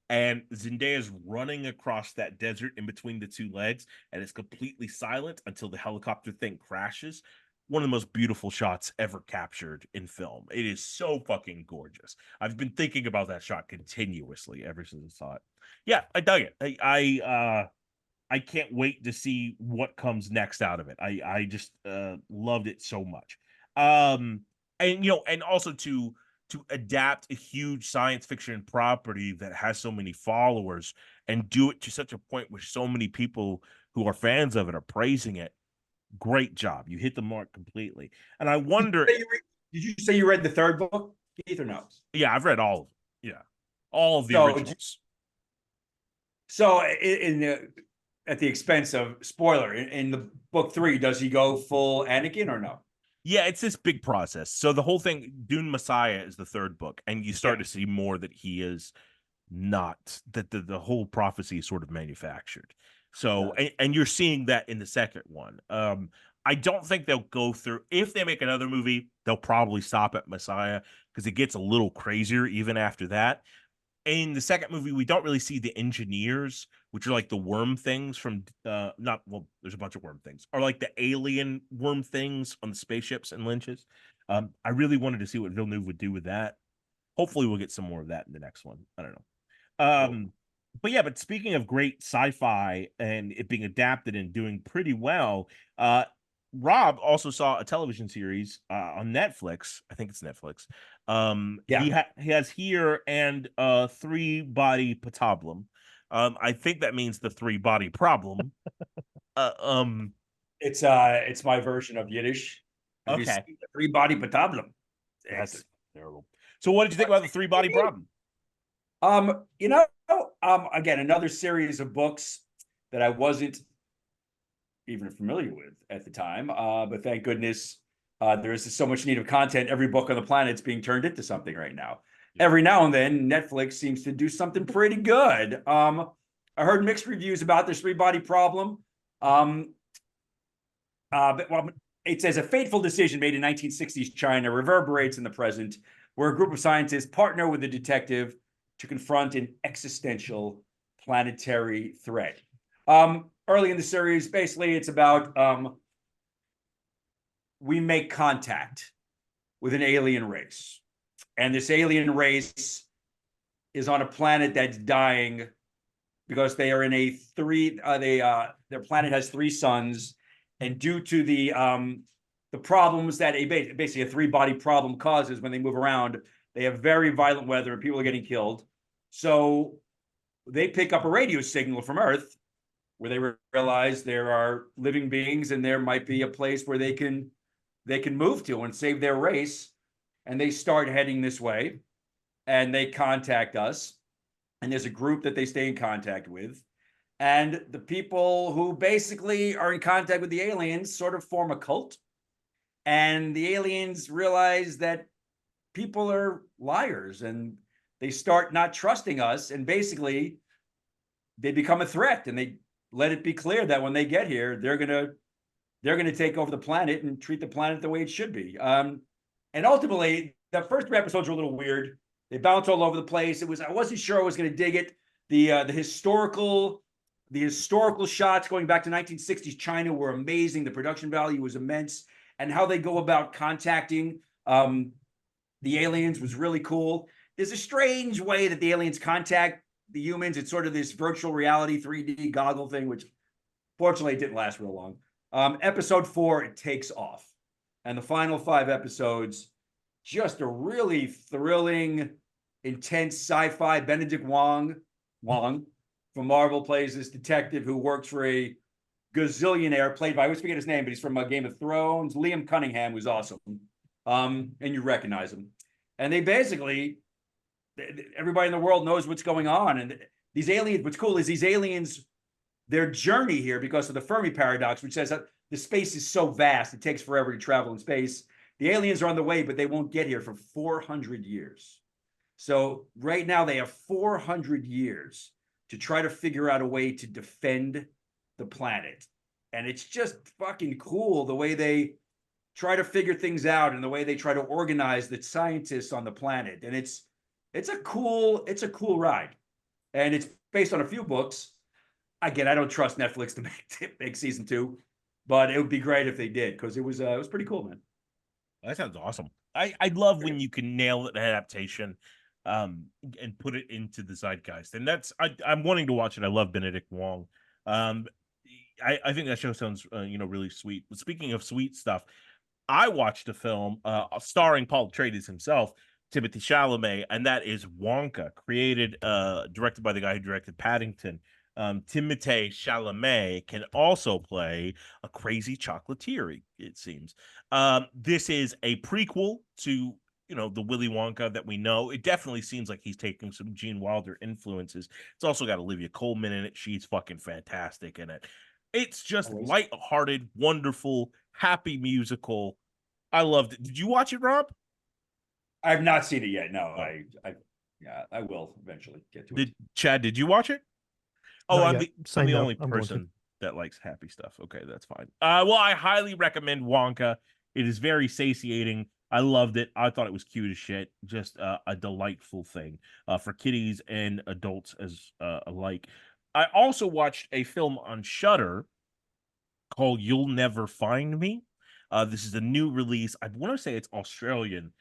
Speaker 2: And Zendaya's running across that desert in between the two legs, and it's completely silent until the helicopter thing crashes. One of the most beautiful shots ever captured in film. It is so fucking gorgeous. I've been thinking about that shot continuously ever since I saw it. Yeah, I dug it. I can't wait to see what comes next out of it. I just loved it so much. And also to adapt a huge science fiction property that has so many followers and do it to such a point where so many people who are fans of it are praising it. Great job. You hit the mark completely. And I wonder,
Speaker 4: did you say you read the third book, Keith, or no?
Speaker 2: Yeah, I've read all of them. Yeah. All of the originals.
Speaker 4: So at the expense of spoiler, in the book 3, does he go full Anakin or no?
Speaker 2: Yeah, it's this big process. So the whole thing, Dune Messiah is the third book, and you start to see more that he is not, that the whole prophecy is sort of manufactured. So, and you're seeing that in the second one. I don't think they'll go through, if they make another movie, they'll probably stop at Messiah because it gets a little crazier even after that. In the second movie, we don't really see the engineers, which are like the worm things from, there's a bunch of worm things, or like the alien worm things on the spaceships and Lynch's. I really wanted to see what Villeneuve would do with that. Hopefully we'll get some more of that in the next one. I don't know. But speaking of great sci-fi and it being adapted and doing pretty well, Rob also saw a television series on Netflix. I think it's Netflix. He has Here and Three Body Patablum. I think that means the three body problem.
Speaker 4: It's my version of Yiddish.
Speaker 2: Okay.
Speaker 4: The three body patablum.
Speaker 2: That's terrible. So what did you think about the three body problem?
Speaker 4: Again, another series of books that I wasn't even familiar with at the time. But thank goodness there is so much need of content. Every book on the planet's being turned into something right now. Every now and then, Netflix seems to do something pretty good. I heard mixed reviews about this three-body problem. But it says a fateful decision made in 1960s China reverberates in the present, where a group of scientists partner with a detective to confront an existential planetary threat. Early in the series, basically, it's about we make contact with an alien race, and this alien race is on a planet that's dying because they are in a their planet has 3 suns, and due to the problems that basically a three-body problem causes when they move around, they have very violent weather and people are getting killed. So they pick up a radio signal from Earth where they realize there are living beings and there might be a place where they can move to and save their race. And they start heading this way, and they contact us. And there's a group that they stay in contact with. And the people who basically are in contact with the aliens sort of form a cult. And the aliens realize that people are liars, and they start not trusting us. And basically, they become a threat, and they let it be clear that when they get here, they're gonna take over the planet and treat the planet the way it should be. And ultimately, the first 3 episodes were a little weird. They bounce all over the place. I wasn't sure I was going to dig it. The historical shots going back to 1960s China were amazing. The production value was immense, and how they go about contacting the aliens was really cool. There's a strange way that the aliens contact the humans. It's sort of this virtual reality 3D goggle thing, which fortunately didn't last real long. Episode 4, it takes off. And the final 5 episodes, just a really thrilling, intense sci-fi. Benedict Wong from Marvel plays this detective who works for a gazillionaire played by, I always forget his name, but he's from Game of Thrones, Liam Cunningham, who's awesome. And you recognize him. And they basically, everybody in the world knows what's going on. And these aliens, what's cool is these aliens, their journey here, because of the Fermi paradox, which says that the space is so vast, it takes forever to travel in space. The aliens are on the way, but they won't get here for 400 years. So right now they have 400 years to try to figure out a way to defend the planet. And it's just fucking cool the way they try to figure things out and the way they try to organize the scientists on the planet. And it's a cool ride. And it's based on a few books. Again, I don't trust Netflix to make season 2, but it would be great if they did, because it was pretty cool, man.
Speaker 2: That sounds awesome. I love when you can nail an adaptation and put it into the zeitgeist. And I'm wanting to watch it. I love Benedict Wong. I think that show sounds really sweet. But speaking of sweet stuff, I watched a film starring Paul Atreides himself, Timothée Chalamet, and that is Wonka, directed by the guy who directed Paddington. Timothée Chalamet can also play a crazy chocolatier, it seems. This is a prequel to, the Willy Wonka that we know. It definitely seems like he's taking some Gene Wilder influences. It's also got Olivia Colman in it. She's fucking fantastic in it. It's just lighthearted, wonderful, happy musical. I loved it. Did you watch it, Rob?
Speaker 4: I've not seen it yet. No, I will eventually get to it.
Speaker 2: Chad, did you watch it? Oh, I'm the only
Speaker 3: I'm
Speaker 2: person that likes happy stuff. Okay, that's fine. Well, I highly recommend Wonka. It is very satiating. I loved it. I thought it was cute as shit. Just a delightful thing for kiddies and adults as alike. I also watched a film on Shudder called You'll Never Find Me. This is a new release. I want to say it's Australian.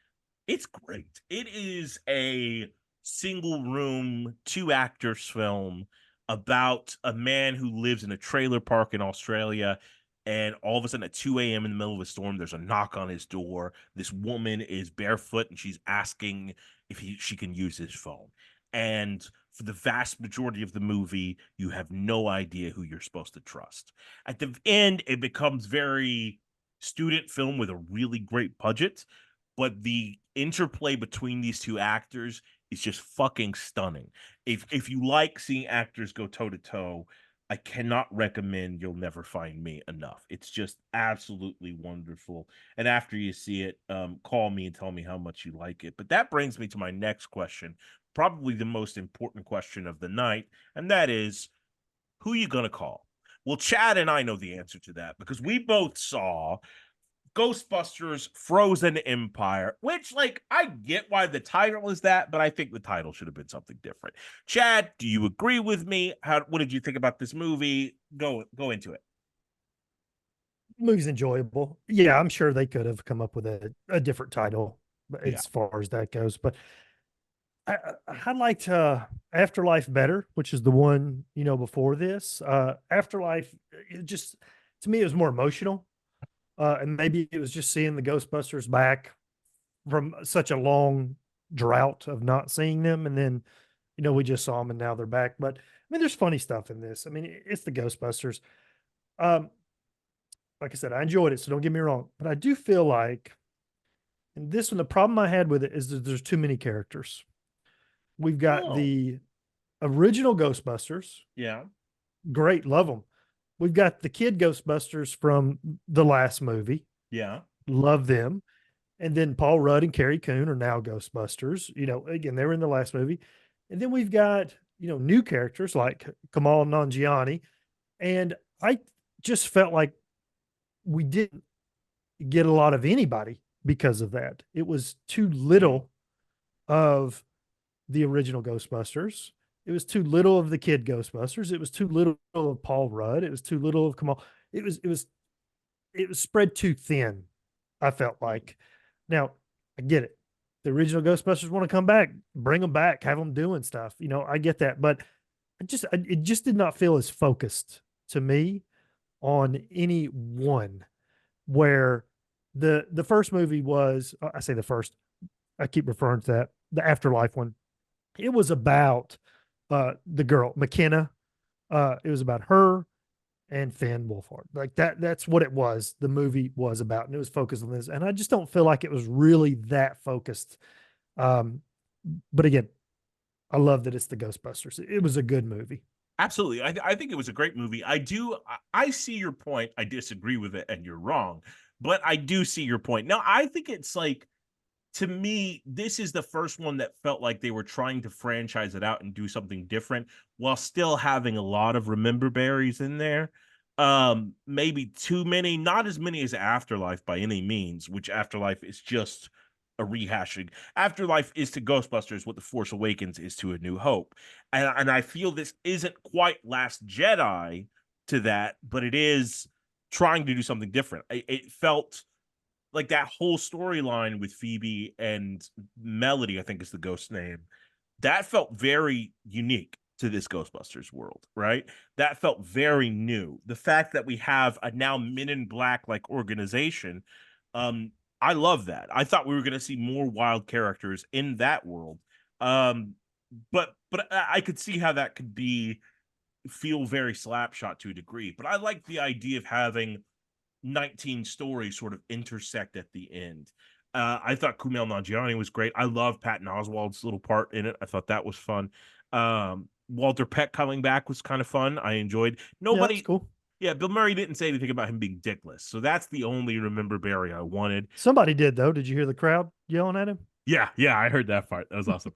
Speaker 2: It's great. It is a single room, 2 actors film about a man who lives in a trailer park in Australia, and all of a sudden at 2 a.m. in the middle of a storm, there's a knock on his door. This woman is barefoot, and she's asking if she can use his phone. And for the vast majority of the movie, you have no idea who you're supposed to trust. At the end, it becomes very student film with a really great budget, but the interplay between these 2 actors is just fucking stunning. If you like seeing actors go toe to toe, I cannot recommend You'll Never Find Me enough. It's just absolutely wonderful. And after you see it, call me and tell me how much you like it. But that brings me to my next question, probably the most important question of the night, and that is, who you gonna call? Well, Chad and I know the answer to that because we both saw Ghostbusters Frozen Empire, which, like, I get why the title is that, but I think the title should have been something different. Chad, do you agree with me? What did you think about this movie? Go into it.
Speaker 3: Movie's enjoyable. Yeah, I'm sure they could have come up with a different title
Speaker 2: Yeah.
Speaker 3: as far as that goes. But I liked Afterlife better, which is the one, before this. Afterlife, it just, to me, it was more emotional. And maybe it was just seeing the Ghostbusters back from such a long drought of not seeing them. And then, we just saw them and now they're back. But I mean, there's funny stuff in this. I mean, it's the Ghostbusters. Um, like I said, I enjoyed it, so don't get me wrong. But I do feel like in this one, the problem I had with it is that there's too many characters. We've got
Speaker 2: Oh.
Speaker 3: the original Ghostbusters.
Speaker 2: Yeah.
Speaker 3: Great, love them. We've got the kid Ghostbusters from the last movie.
Speaker 2: Yeah.
Speaker 3: Love them. And then Paul Rudd and Carrie Coon are now Ghostbusters. Again, they were in the last movie. And then we've got, new characters like Kamal Nanjiani. And I just felt like we didn't get a lot of anybody because of that. It was too little of the original Ghostbusters. It was too little of the kid Ghostbusters. It was too little of Paul Rudd. It was too little of Kamal. It was spread too thin, I felt like. Now, I get it. The original Ghostbusters want to come back, bring them back, have them doing stuff. I get that, but it just did not feel as focused to me on any one. Where the first movie was, I say the first, I keep referring to that, the Afterlife one. It was about the girl McKenna. It was about her and Finn Wolfhard. Like that's what it was. The movie was about, and it was focused on this. And I just don't feel like it was really that focused. But again, I love that it's the Ghostbusters. It was a good movie.
Speaker 2: Absolutely. I think it was a great movie. I see your point. I disagree with it, and you're wrong, but I do see your point. Now, I think it's like, to me, this is the first one that felt like they were trying to franchise it out and do something different while still having a lot of remember berries in there. Maybe too many, not as many as Afterlife by any means, which Afterlife is just a rehashing. Afterlife is to Ghostbusters what The Force Awakens is to A New Hope. And I feel this isn't quite Last Jedi to that, but it is trying to do something different. It felt like that whole storyline with Phoebe and Melody, I think is the ghost name, that felt very unique to this Ghostbusters world, right? That felt very new. The fact that we have a now Men in Black like organization, I love that. I thought we were going to see more wild characters in that world. But I could see how that could feel very slapshot to a degree. But I like the idea of having 19 stories sort of intersect at the end. I thought Kumail Nanjiani was great. I love Patton Oswalt's little part in it. I thought that was fun. Walter Peck coming back was kind of fun. I enjoyed. Nobody,
Speaker 3: that's cool.
Speaker 2: Yeah, Bill Murray didn't say anything about him being dickless, so that's the only remember Barry I wanted.
Speaker 3: Somebody did though. Did you hear the crowd yelling at him?
Speaker 2: Yeah, I heard that part. That was awesome.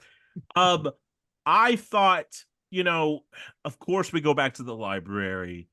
Speaker 2: I thought, of course we go back to the library.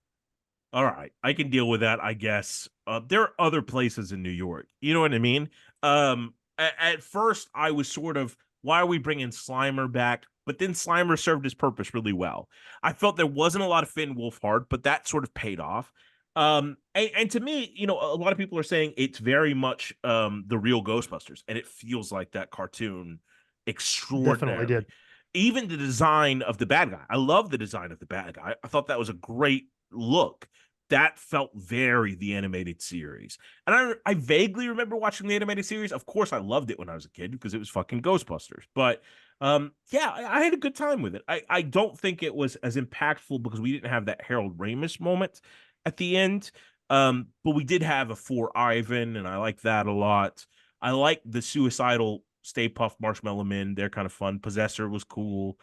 Speaker 2: All right, I can deal with that, I guess. There are other places in New York. You know what I mean? At first, I was sort of, why are we bringing Slimer back? But then Slimer served his purpose really well. I felt there wasn't a lot of Finn Wolfhard, but that sort of paid off. And to me, a lot of people are saying it's very much the real Ghostbusters, and it feels like that cartoon extraordinarily.
Speaker 3: Definitely did.
Speaker 2: Even the design of the bad guy. I love the design of the bad guy. I thought that was a great look. That felt very the animated series. And I vaguely remember watching the animated series. Of course, I loved it when I was a kid because it was fucking Ghostbusters. But yeah, I had a good time with it. I don't think it was as impactful because we didn't have that Harold Ramis moment at the end. But we did have a For Ivan, and I like that a lot. I like the suicidal Stay Puft Marshmallow Men. They're kind of fun. Possessor was cool.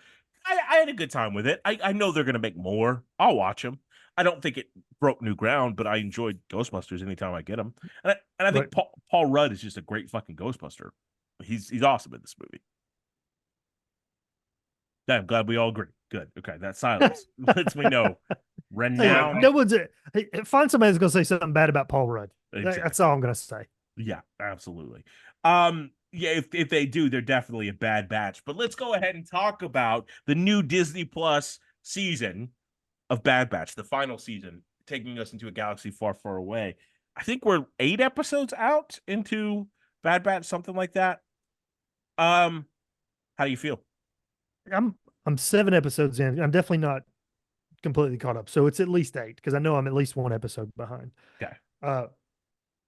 Speaker 2: I had a good time with it. I know they're gonna make more. I'll watch them. I don't think it broke new ground, but I enjoyed Ghostbusters anytime I get them. And I think
Speaker 3: Right.
Speaker 2: Paul Rudd is just a great fucking Ghostbuster. He's awesome in this movie. Yeah, I'm glad we all agree. Good. Okay, that silence lets me know.
Speaker 3: Hey,
Speaker 2: Renowned.
Speaker 3: no one's hey, find somebody who's gonna say something bad about Paul Rudd. That's
Speaker 2: Exactly.
Speaker 3: all I'm gonna say.
Speaker 2: Yeah, absolutely. Yeah, if they do, they're definitely a bad batch. But let's go ahead and talk about the new Disney Plus season of Bad Batch, the final season, taking us into a galaxy far, far away. I think we're 8 episodes out into Bad Batch, something like that. How do you feel?
Speaker 3: I'm 7 episodes in. I'm definitely not completely caught up. So it's at least 8 because I know I'm at least 1 episode behind.
Speaker 2: Okay.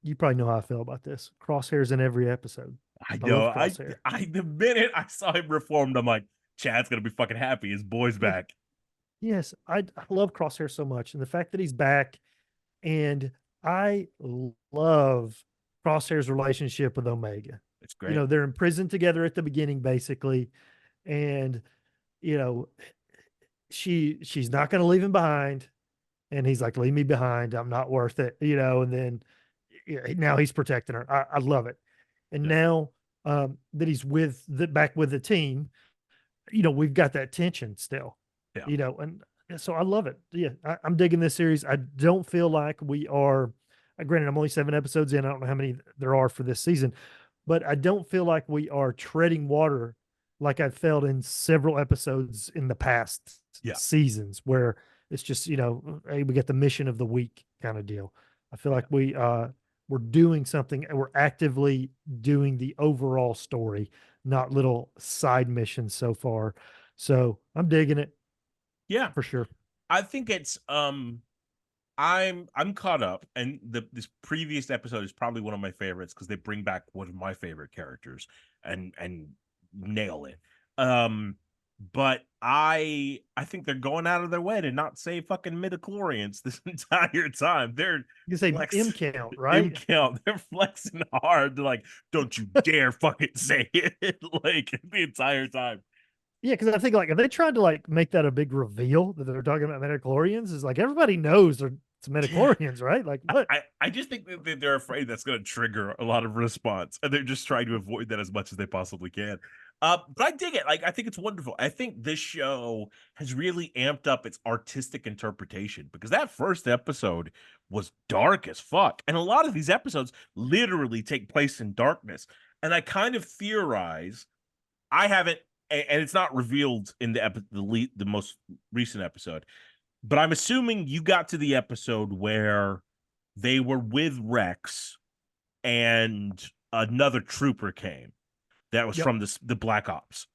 Speaker 3: You probably know how I feel about this. Crosshairs in every episode.
Speaker 2: I
Speaker 3: I
Speaker 2: know.
Speaker 3: love Crosshair.
Speaker 2: The minute I saw him reformed, I'm like, Chad's gonna be fucking happy. His boy's back.
Speaker 3: Yes, I love Crosshair so much, and the fact that he's back, and I love Crosshair's relationship with Omega.
Speaker 2: It's
Speaker 3: You
Speaker 2: great.
Speaker 3: know, they're in prison together at the beginning, basically, and you know, she's not going to leave him behind, and he's like, "Leave me behind. I'm not worth it." You know, and then now he's protecting her. I love it, and
Speaker 2: Yeah.
Speaker 3: now that he's back with the team, you know, we've got that tension still.
Speaker 2: Yeah.
Speaker 3: You know, and so I love it. Yeah, I'm digging this series. I don't feel like we are. Granted, I'm only 7 episodes in. I don't know how many there are for this season, but I don't feel like we are treading water like I felt in several episodes in the past
Speaker 2: Yeah.
Speaker 3: seasons, where it's just, you know, hey, we get the mission of the week kind of deal. I feel like we're doing something, and we're actively doing the overall story, not little side missions so far. So I'm digging it
Speaker 2: Yeah.
Speaker 3: for sure.
Speaker 2: I think it's I'm caught up, and this previous episode is probably one of my favorites because they bring back one of my favorite characters and nail it. But I think they're going out of their way to not say fucking midichlorians this entire time. They're
Speaker 3: You say M count, right?
Speaker 2: count. They're flexing hard. They're like, don't you dare fucking say it like the entire time.
Speaker 3: Yeah, because I think like if they tried to like make that a big reveal that they're talking about midichlorians, is like everybody knows it's midichlorians, right? Like what?
Speaker 2: I just think that they're afraid that's going to trigger a lot of response, and they're just trying to avoid that as much as they possibly can. But I dig it. Like, I think it's wonderful. I think this show has really amped up its artistic interpretation, because that first episode was dark as fuck, and a lot of these episodes literally take place in darkness. And I kind of theorize, I haven't, and it's not revealed in the most recent episode, but I'm assuming you got to the episode where they were with Rex and another trooper came that was
Speaker 3: Yep.
Speaker 2: from the Black Ops.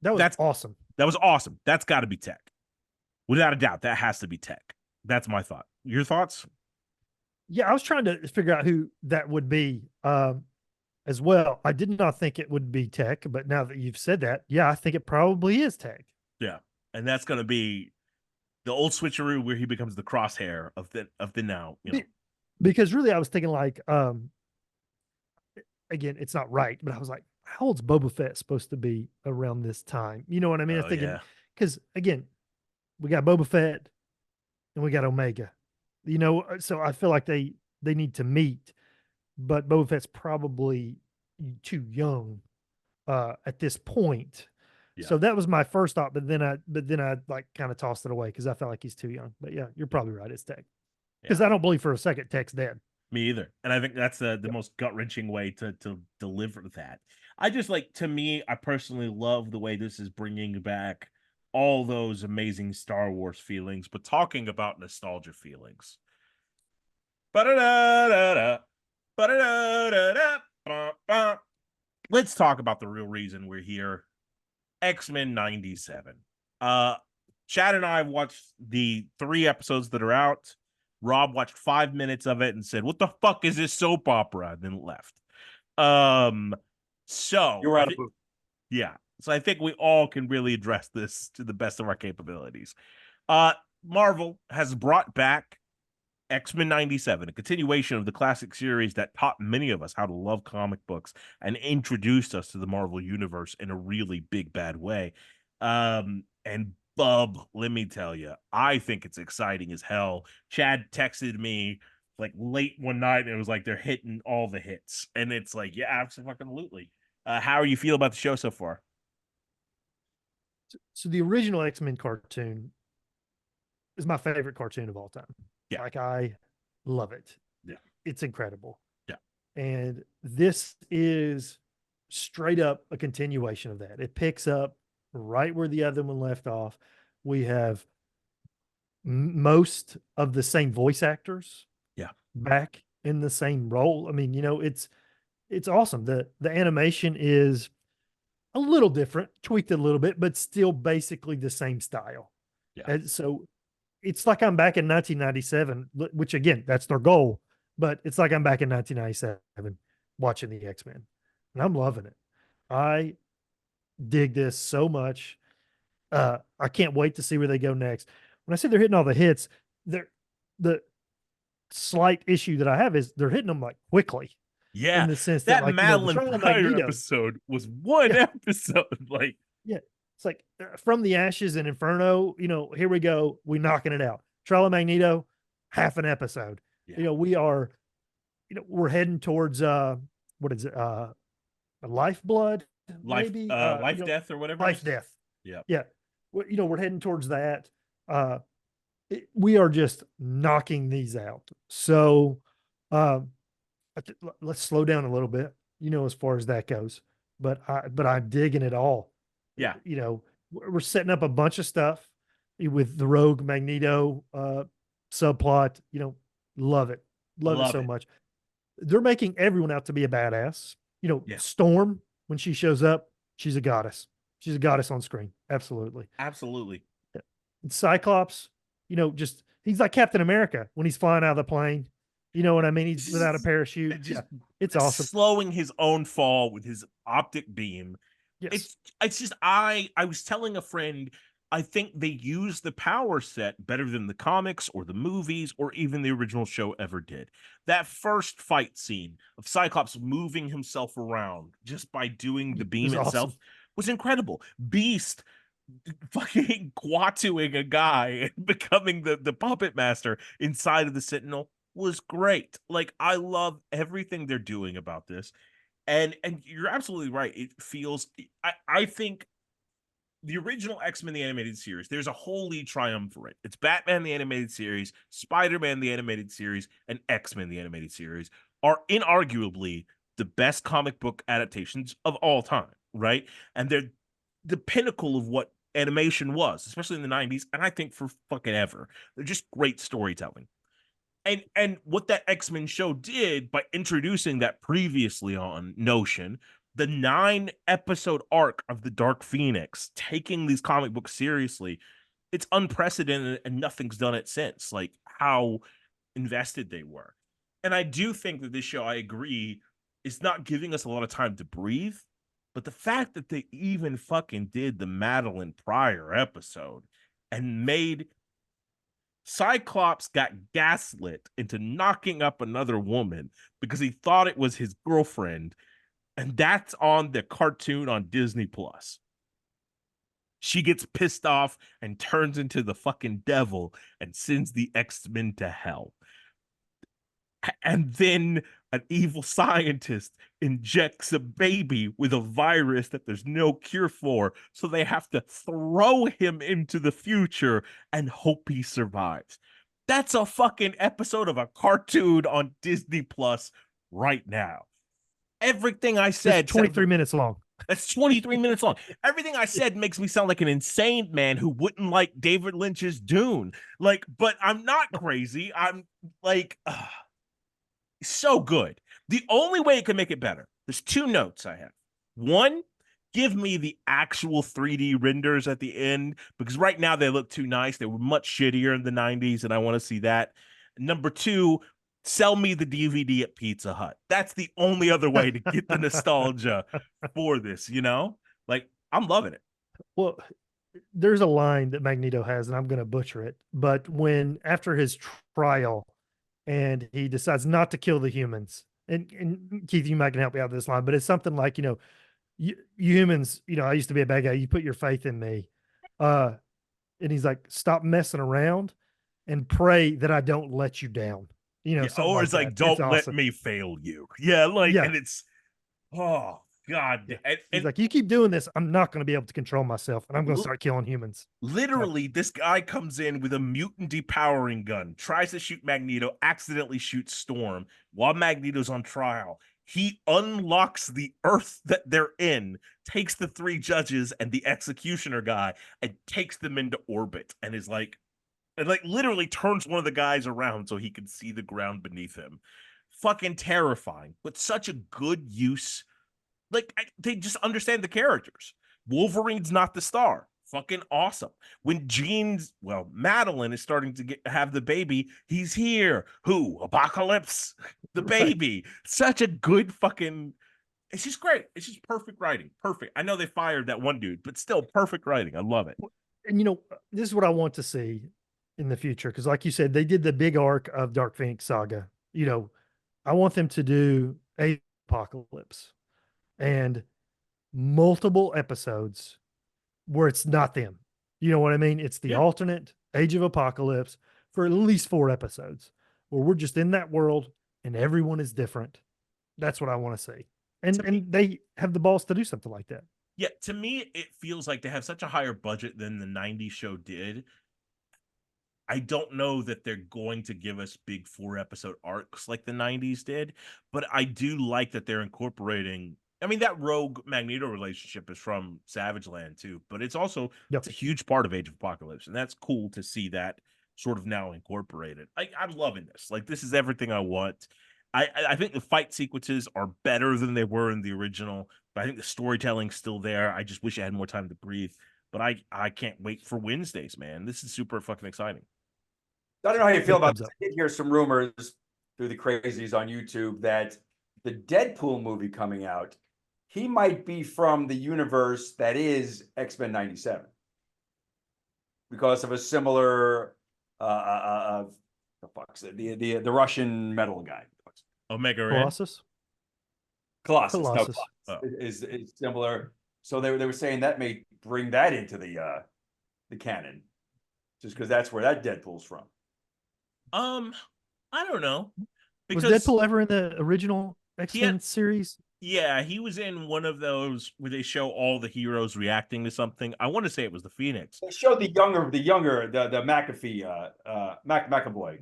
Speaker 3: That's awesome.
Speaker 2: That was awesome. That's got to be tech. Without a doubt, that has to be tech. That's my thought. Your thoughts?
Speaker 3: Yeah, I was trying to figure out who that would be as well. I did not think it would be Tech, but now that you've said that, yeah, I think it probably is Tech.
Speaker 2: Yeah. And that's going to be the old switcheroo where he becomes the crosshair of the now, you know.
Speaker 3: Because really I was thinking like again, it's not right, but I was like, how old's Boba Fett supposed to be around this time? You know what I mean? I was thinking, because again, we got Boba Fett and we got Omega. You know, so I feel like they need to meet, but Boba Fett's probably too young at this point.
Speaker 2: Yeah.
Speaker 3: So that was my first thought, but then I like kind of tossed it away because I felt like he's too young. But yeah, you're probably right. It's Tech, because I don't believe for a second Tech's dead.
Speaker 2: Me either. And I think that's the most gut-wrenching way to deliver that. I just like, to me, I personally love the way this is bringing back all those amazing Star Wars feelings, but talking about nostalgia feelings. Let's talk about the real reason we're here. X-Men 97. Chad and I watched the 3 episodes that are out. Rob watched 5 minutes of it and said, "What the fuck is this soap opera?" and then left. So
Speaker 4: You're out of booth.
Speaker 2: yeah. So I think we all can really address this to the best of our capabilities. Marvel has brought back X-Men 97, a continuation of the classic series that taught many of us how to love comic books and introduced us to the Marvel universe in a really big, bad way. And Bub, let me tell you, I think it's exciting as hell. Chad texted me like late one night and it was like they're hitting all the hits. And it's like, yeah, absolutely. How are you feel about the show so far?
Speaker 3: So the original X-Men cartoon is my favorite cartoon of all time.
Speaker 2: Yeah.
Speaker 3: Like, I love it.
Speaker 2: Yeah.
Speaker 3: It's incredible.
Speaker 2: Yeah.
Speaker 3: And this is straight up a continuation of that. It picks up right where the other one left off. We have most of the same voice actors.
Speaker 2: Yeah.
Speaker 3: Back in the same role. I mean, it's awesome. The animation is a little different, tweaked a little bit, but still basically the same style.
Speaker 2: Yeah.
Speaker 3: And so it's like I'm back in 1997, which again, that's their goal, but it's like I'm back in 1997 watching the X-Men, and I'm loving it. I dig this so much. I can't wait to see where they go next. When I say they're hitting all the hits, the slight issue that I have is they're hitting them like quickly.
Speaker 2: Yeah.
Speaker 3: In the sense that,
Speaker 2: That
Speaker 3: like,
Speaker 2: Madeline
Speaker 3: the Trial of
Speaker 2: Pryor
Speaker 3: Magneto,
Speaker 2: episode was one episode. Like,
Speaker 3: yeah, it's like From the Ashes and Inferno, here we go. We knocking it out. Trial of Magneto, half an episode.
Speaker 2: Yeah.
Speaker 3: We are, we're heading towards, what is it? Lifeblood, maybe?
Speaker 2: Life, Death, or whatever.
Speaker 3: Life, Death.
Speaker 2: Yeah.
Speaker 3: Yeah. We're heading towards that. We are just knocking these out. So, let's slow down a little bit, as far as that goes. But I'm digging it all.
Speaker 2: Yeah.
Speaker 3: We're setting up a bunch of stuff with the Rogue Magneto subplot. Love it. Love it so much. They're making everyone out to be a badass. Storm, when she shows up, she's a goddess. She's a goddess on screen. Absolutely.
Speaker 2: Absolutely.
Speaker 3: And Cyclops, just he's like Captain America when he's flying out of the plane. You know what I mean? He's without a parachute. It's awesome.
Speaker 2: Slowing his own fall with his optic beam.
Speaker 3: Yes.
Speaker 2: It's just I was telling a friend, I think they use the power set better than the comics or the movies or even the original show ever did. That first fight scene of Cyclops moving himself around just by doing the beam itself was incredible. Beast fucking Quatuing a guy and becoming the puppet master inside of the Sentinel was great. Like, I love everything they're doing about this. And you're absolutely right. It feels, I think the original X-Men the animated series, there's a holy triumvirate. It's Batman the animated series, Spider-Man the animated series, and X-Men the animated series are inarguably the best comic book adaptations of all time, right? And they're the pinnacle of what animation was, especially in the 90s, and I think for fucking ever. They're just great storytelling. And what that X-Men show did by introducing that previously on notion, the 9-episode arc of the Dark Phoenix, taking these comic books seriously, it's unprecedented and nothing's done it since, like how invested they were. And I do think that this show, I agree, is not giving us a lot of time to breathe, but the fact that they even fucking did the Madeline Pryor episode and made Cyclops got gaslit into knocking up another woman because he thought it was his girlfriend, and that's on the cartoon on Disney Plus. She gets pissed off and turns into the fucking devil and sends the X-Men to hell. And then an evil scientist injects a baby with a virus that there's no cure for, so they have to throw him into the future and hope he survives. That's a fucking episode of a cartoon on Disney Plus right now. Everything I said,
Speaker 3: it's 23 minutes long.
Speaker 2: That's 23 minutes long. Everything I said makes me sound like an insane man who wouldn't like David Lynch's Dune. Like, but I'm not crazy. I'm like, so good. The only way it can make it better, there's 2 notes I have. One, give me the actual 3D renders at the end, because right now they look too nice. They were much shittier in the 90s, and I want to see that. Number 2, sell me the DVD at Pizza Hut. That's the only other way to get the nostalgia for this, Like, I'm loving it.
Speaker 3: Well, there's a line that Magneto has, and I'm going to butcher it, but when after his trial and he decides not to kill the humans, and Keith, you might can help me out with this line, but it's something like, you humans, I used to be a bad guy. You put your faith in me. Uh, and he's like, "Stop messing around and pray that I don't let you down."
Speaker 2: Yeah,
Speaker 3: Something
Speaker 2: or
Speaker 3: like
Speaker 2: it's like,
Speaker 3: that. It's
Speaker 2: don't let
Speaker 3: awesome.
Speaker 2: me fail you. Yeah, like,
Speaker 3: Yeah.
Speaker 2: and it's, oh God.
Speaker 3: Yeah.
Speaker 2: And,
Speaker 3: He's
Speaker 2: and
Speaker 3: like, "You keep doing this, I'm not going to be able to control myself, and I'm going to start killing humans."
Speaker 2: literally, this guy comes in with a mutant depowering gun, tries to shoot Magneto, accidentally shoots Storm while Magneto's on trial. He unlocks the Earth that they're in, takes the three judges and the executioner guy, and takes them into orbit, and is like, and like literally turns one of the guys around so he can see the ground beneath him. Fucking terrifying, but such a good use. Like, they just understand the characters. Wolverine's not the star. Fucking awesome. When Madeline is starting to have the baby, he's here. Who? Apocalypse? The
Speaker 3: Right.
Speaker 2: baby. Such a good fucking. It's just great. It's just perfect writing. Perfect. I know they fired that one dude, but still perfect writing. I love it.
Speaker 3: And this is what I want to see in the future, because like you said, they did the big arc of Dark Phoenix Saga. I want them to do a Apocalypse and multiple episodes where it's not them. You know what I mean? It's the
Speaker 2: Yeah.
Speaker 3: alternate Age of Apocalypse for at least 4 episodes where we're just in that world and everyone is different. That's what I want to see. And they have the balls to do something like that.
Speaker 2: Yeah, to me, it feels like they have such a higher budget than the 90s show did. I don't know that they're going to give us big 4-episode arcs like the 90s did, but I do like that they're incorporating. I mean, that Rogue Magneto relationship is from Savage Land too, but it's also it's a huge part of Age of Apocalypse, and that's cool to see that sort of now incorporated. I'm loving this. Like, this is everything I want. I think the fight sequences are better than they were in the original, but I think the storytelling's still there. I just wish I had more time to breathe. But I can't wait for Wednesdays, man. This is super fucking exciting.
Speaker 4: I don't know how you feel about
Speaker 3: Thumbs
Speaker 4: this.
Speaker 3: up.
Speaker 4: I did hear some rumors through the crazies on YouTube that the Deadpool movie coming out, he might be from the universe that is X-Men 97 because of a similar the Russian metal guy.
Speaker 2: Omega Red.
Speaker 3: Colossus?
Speaker 4: Colossus. No,
Speaker 3: Colossus.
Speaker 4: Colossus is similar. So they were saying that may bring that into the canon, just because that's where that Deadpool's from.
Speaker 2: I don't know.
Speaker 3: Was Deadpool ever in the original X-Men series?
Speaker 2: Yeah, he was in one of those where they show all the heroes reacting to something. I want to say it was the Phoenix.
Speaker 4: They showed the McAfee, McAvoy.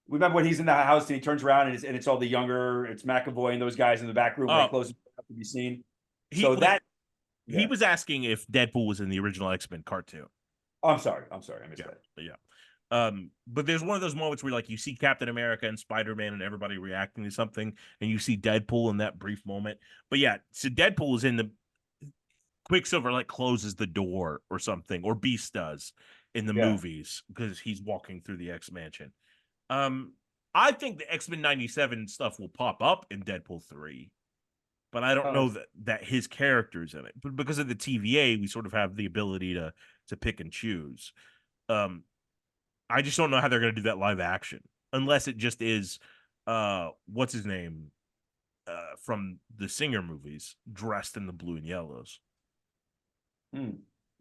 Speaker 4: Remember when he's in the house and he turns around and it's all the younger, it's McAvoy and those guys in the back room when they close up to be seen.
Speaker 2: He was asking if Deadpool was in the original X-Men cartoon.
Speaker 4: Oh, I'm sorry, I missed that.
Speaker 2: Yeah. But there's one of those moments where, like, you see Captain America and Spider-Man and everybody reacting to something, and you see Deadpool in that brief moment. But yeah, so Deadpool is in the Quicksilver, like, closes the door or something, or Beast does in the movies because he's walking through the X-Mansion. I think the X-Men 97 stuff will pop up in Deadpool 3, but I don't know that his character's in it. But because of the TVA, we sort of have the ability to pick and choose. I just don't know how they're going to do that live action, unless it just is, what's his name, from the Singer movies, dressed in the blue and yellows.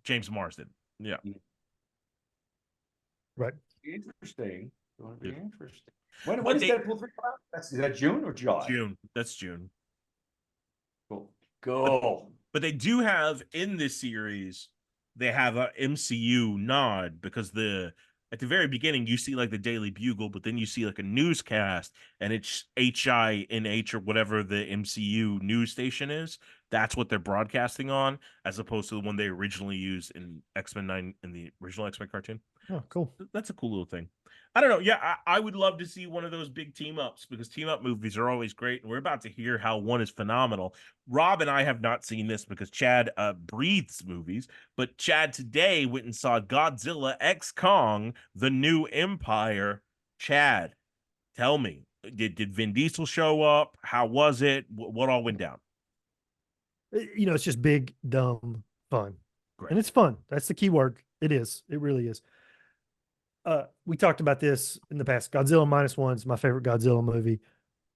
Speaker 2: James Marsden. Yeah.
Speaker 3: Right.
Speaker 4: Interesting. Interesting. When is Deadpool 3 come out? Is that June or July?
Speaker 2: June. That's June.
Speaker 4: Cool.
Speaker 2: But they do have in this series, they have a MCU nod because at the very beginning you see like the Daily Bugle, but then you see like a newscast and it's HINH or whatever the MCU news station is. That's what they're broadcasting on, as opposed to the one they originally used in X-Men 9 in the original X-Men cartoon.
Speaker 3: Oh, cool.
Speaker 2: That's a cool little thing. I don't know. Yeah, I would love to see one of those big team ups because team up movies are always great. And we're about to hear how one is phenomenal. Rob and I have not seen this because Chad breathes movies, but Chad today went and saw Godzilla X Kong, The New Empire. Chad, tell me, did Vin Diesel show up? How was it? What all went down?
Speaker 3: It's just big, dumb fun.
Speaker 2: Great.
Speaker 3: And it's fun. That's the key word. It is. It really is. We talked about this in the past. Godzilla -1 is my favorite Godzilla movie.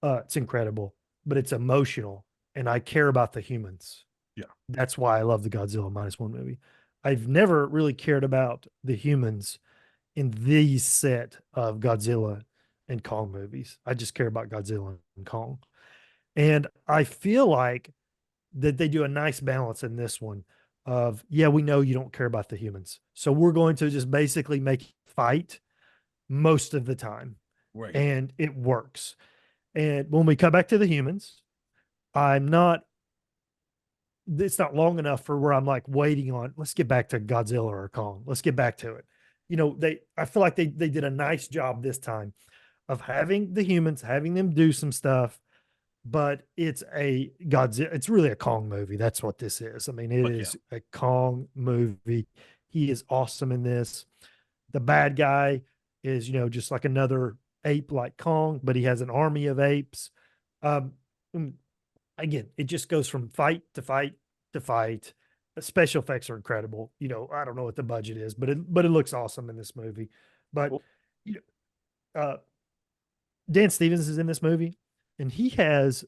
Speaker 3: It's incredible, but it's emotional, and I care about the humans.
Speaker 2: Yeah.
Speaker 3: That's why I love the Godzilla -1 movie. I've never really cared about the humans in these set of Godzilla and Kong movies. I just care about Godzilla and Kong. And I feel like that they do a nice balance in this one of, yeah, we know you don't care about the humans. So we're going to just basically make you fight most of the time.
Speaker 2: Right.
Speaker 3: And it works. And when we come back to the humans, it's not long enough for where I'm like waiting on, let's get back to Godzilla or Kong. Let's get back to it. I feel like they did a nice job this time of having the humans, having them do some stuff, but it's a Godzilla. It's really a Kong movie. That's what this is. I mean, it is a Kong movie. He is awesome in this. The bad guy is, just like another ape like Kong, but he has an army of apes. Again, it just goes from fight to fight to fight. The special effects are incredible. I don't know what the budget is, but it looks awesome in this movie. But
Speaker 4: Cool.
Speaker 3: Dan Stevens is in this movie, and he has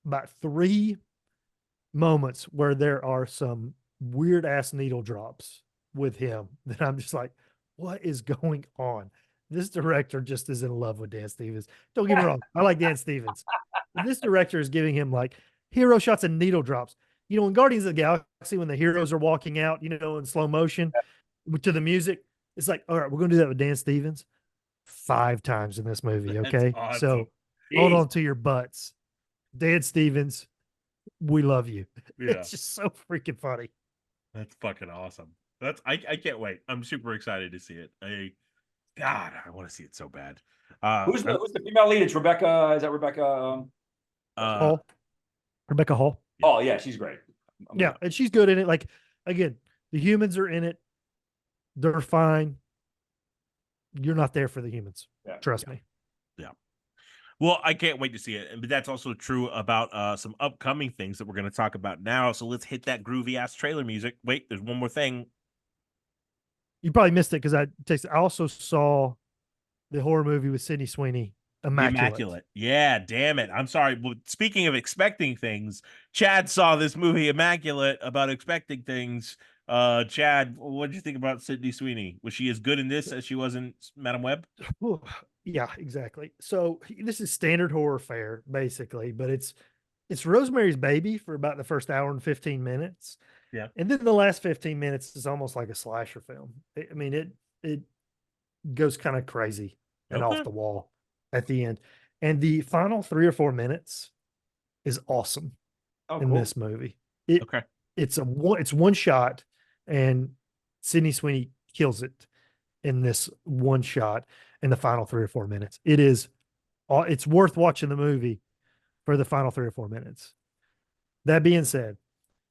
Speaker 3: about 3 moments where there are some weird ass needle drops with him that I'm just like, what is going on? This director just is in love with Dan Stevens. Don't get me wrong. I like Dan Stevens. But this director is giving him like hero shots and needle drops. In Guardians of the Galaxy, when the heroes are walking out, in slow motion to the music, it's like, all right, we're going to do that with Dan Stevens 5 times in this movie.
Speaker 2: That's
Speaker 3: Okay.
Speaker 2: awesome.
Speaker 3: So hold on to your butts. Dan Stevens, we love you.
Speaker 2: Yeah.
Speaker 3: It's just so freaking funny.
Speaker 2: That's fucking awesome. I can't wait. I'm super excited to see it. God, I want to see it so bad.
Speaker 4: Who's the female lead? It's Rebecca. Is that Rebecca?
Speaker 3: Hall. Rebecca Hall.
Speaker 4: Oh yeah, she's great.
Speaker 3: Yeah, and she's good in it. Like, again, the humans are in it. They're fine. You're not there for the humans.
Speaker 4: Yeah.
Speaker 3: Trust me.
Speaker 2: Yeah. Well, I can't wait to see it. But that's also true about some upcoming things that we're going to talk about now. So let's hit that groovy ass trailer music. Wait, there's one more thing.
Speaker 3: You probably missed it because I also saw the horror movie with Sydney Sweeney, Immaculate.
Speaker 2: Yeah, damn it. I'm sorry. Well, speaking of expecting things, Chad saw this movie Immaculate about expecting things. Chad, what did you think about Sydney Sweeney? Was she as good in this as she was in Madam Web?
Speaker 3: Ooh, yeah, exactly. So this is standard horror fare, basically, but it's Rosemary's Baby for about the first hour and 15 minutes.
Speaker 2: Yeah.
Speaker 3: And then the last 15 minutes is almost like a slasher film. I mean, it goes kind of crazy and off the wall at the end. And the final 3 or 4 minutes is awesome in this movie. It's one shot, and Sydney Sweeney kills it in this one shot in the final 3 or 4 minutes. It's worth watching the movie for the final 3 or 4 minutes. That being said,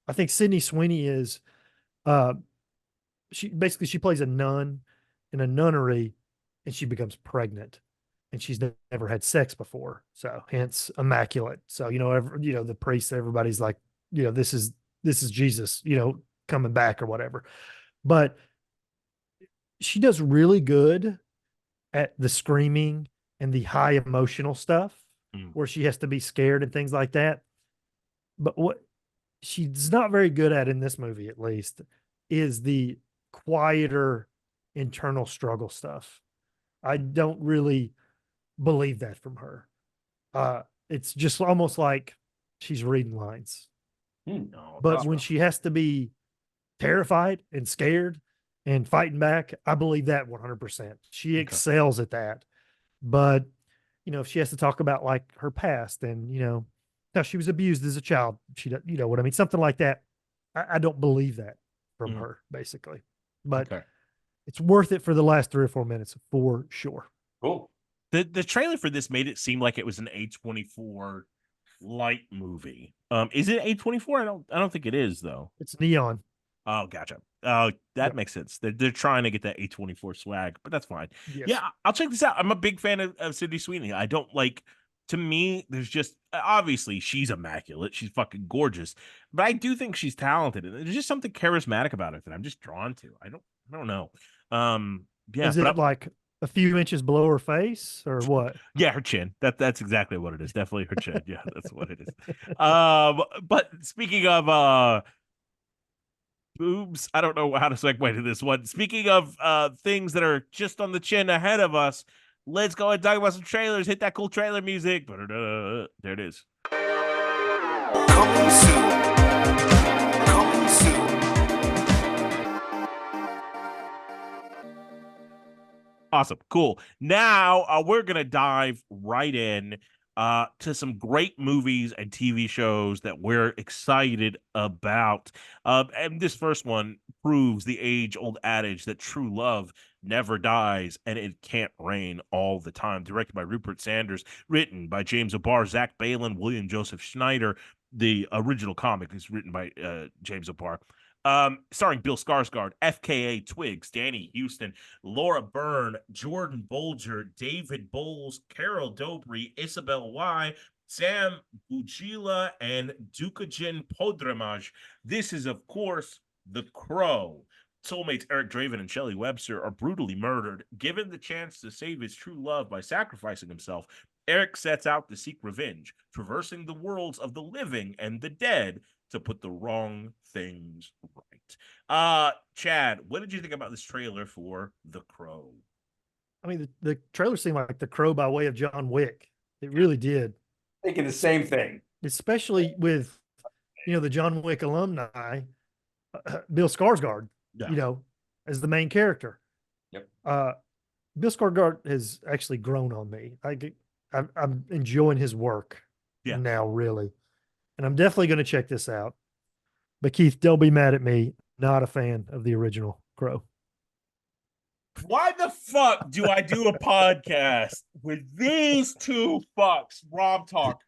Speaker 3: I think Sydney Sweeney is, she plays a nun in a nunnery, and she becomes pregnant, and she's never had sex before. So hence Immaculate. So, the priest, everybody's like, this is Jesus, coming back or whatever. But she does really good at the screaming and the high emotional stuff where she has to be scared and things like that. But what she's not very good at in this movie, at least, is the quieter internal struggle stuff. I don't really believe that from her. It's just almost like she's reading lines. But when she has to be terrified and scared and fighting back, I believe that 100%. She excels at that. But, if she has to talk about like her past and, how she was abused as a child, you know what I mean? Something like that. I don't believe that from her, basically. But it's worth it for the last 3 or 4 minutes for sure.
Speaker 4: Cool.
Speaker 2: The trailer for this made it seem like it was an A24 light movie. Is it A24? I don't think it is though.
Speaker 3: It's neon.
Speaker 2: Oh, gotcha. That makes sense. They're trying to get that A24 swag, but that's fine.
Speaker 3: Yes.
Speaker 2: Yeah, I'll check this out. I'm a big fan of Sydney Sweeney. I don't like. To me, there's just obviously she's immaculate. She's fucking gorgeous, but I do think she's talented, and there's just something charismatic about her that I'm just drawn to. I don't know. Yeah,
Speaker 3: Is it like a few inches below her face, or what?
Speaker 2: Yeah, her chin. That's exactly what it is. Definitely her chin. Yeah, that's what it is. But speaking of boobs, I don't know how to segue to this one. Speaking of things that are just on the chin ahead of us, let's go and talk about some trailers. Hit that cool trailer music. There it is.
Speaker 5: Coming soon. Coming soon.
Speaker 2: Awesome. Cool. Now we're going to dive right in to some great movies and TV shows that we're excited about. And this first one proves the age-old adage that true love never dies and it can't rain all the time. Directed by Rupert Sanders, written by James O'Barr, Zach Balan, William Joseph Schneider. The original comic is written by James O'Barr. Starring Bill Skarsgård, FKA Twigs, Danny Houston, Laura Byrne, Jordan Bolger, David Bowles, Carol Dobry, Isabel Y, Sam Bujila, and Dukajin Podramaj. This is, of course, The Crow. Soulmates Eric Draven and Shelley Webster are brutally murdered. Given the chance to save his true love by sacrificing himself, Eric sets out to seek revenge, traversing the worlds of the living and the dead to put the wrong things right. Chad, what did you think about this trailer for The Crow?
Speaker 3: I mean, the trailer seemed like The Crow by way of John Wick. It really did.
Speaker 4: Thinking the same thing.
Speaker 3: Especially with, the John Wick alumni, Bill Skarsgård,
Speaker 2: Yeah.
Speaker 3: As the main character.
Speaker 4: Yep.
Speaker 3: Bill Skarsgård has actually grown on me. I'm enjoying his work now, really. And I'm definitely going to check this out. But Keith, don't be mad at me. Not a fan of the original Crow.
Speaker 2: Why the fuck do I do a podcast with these two fucks? Rob Talk.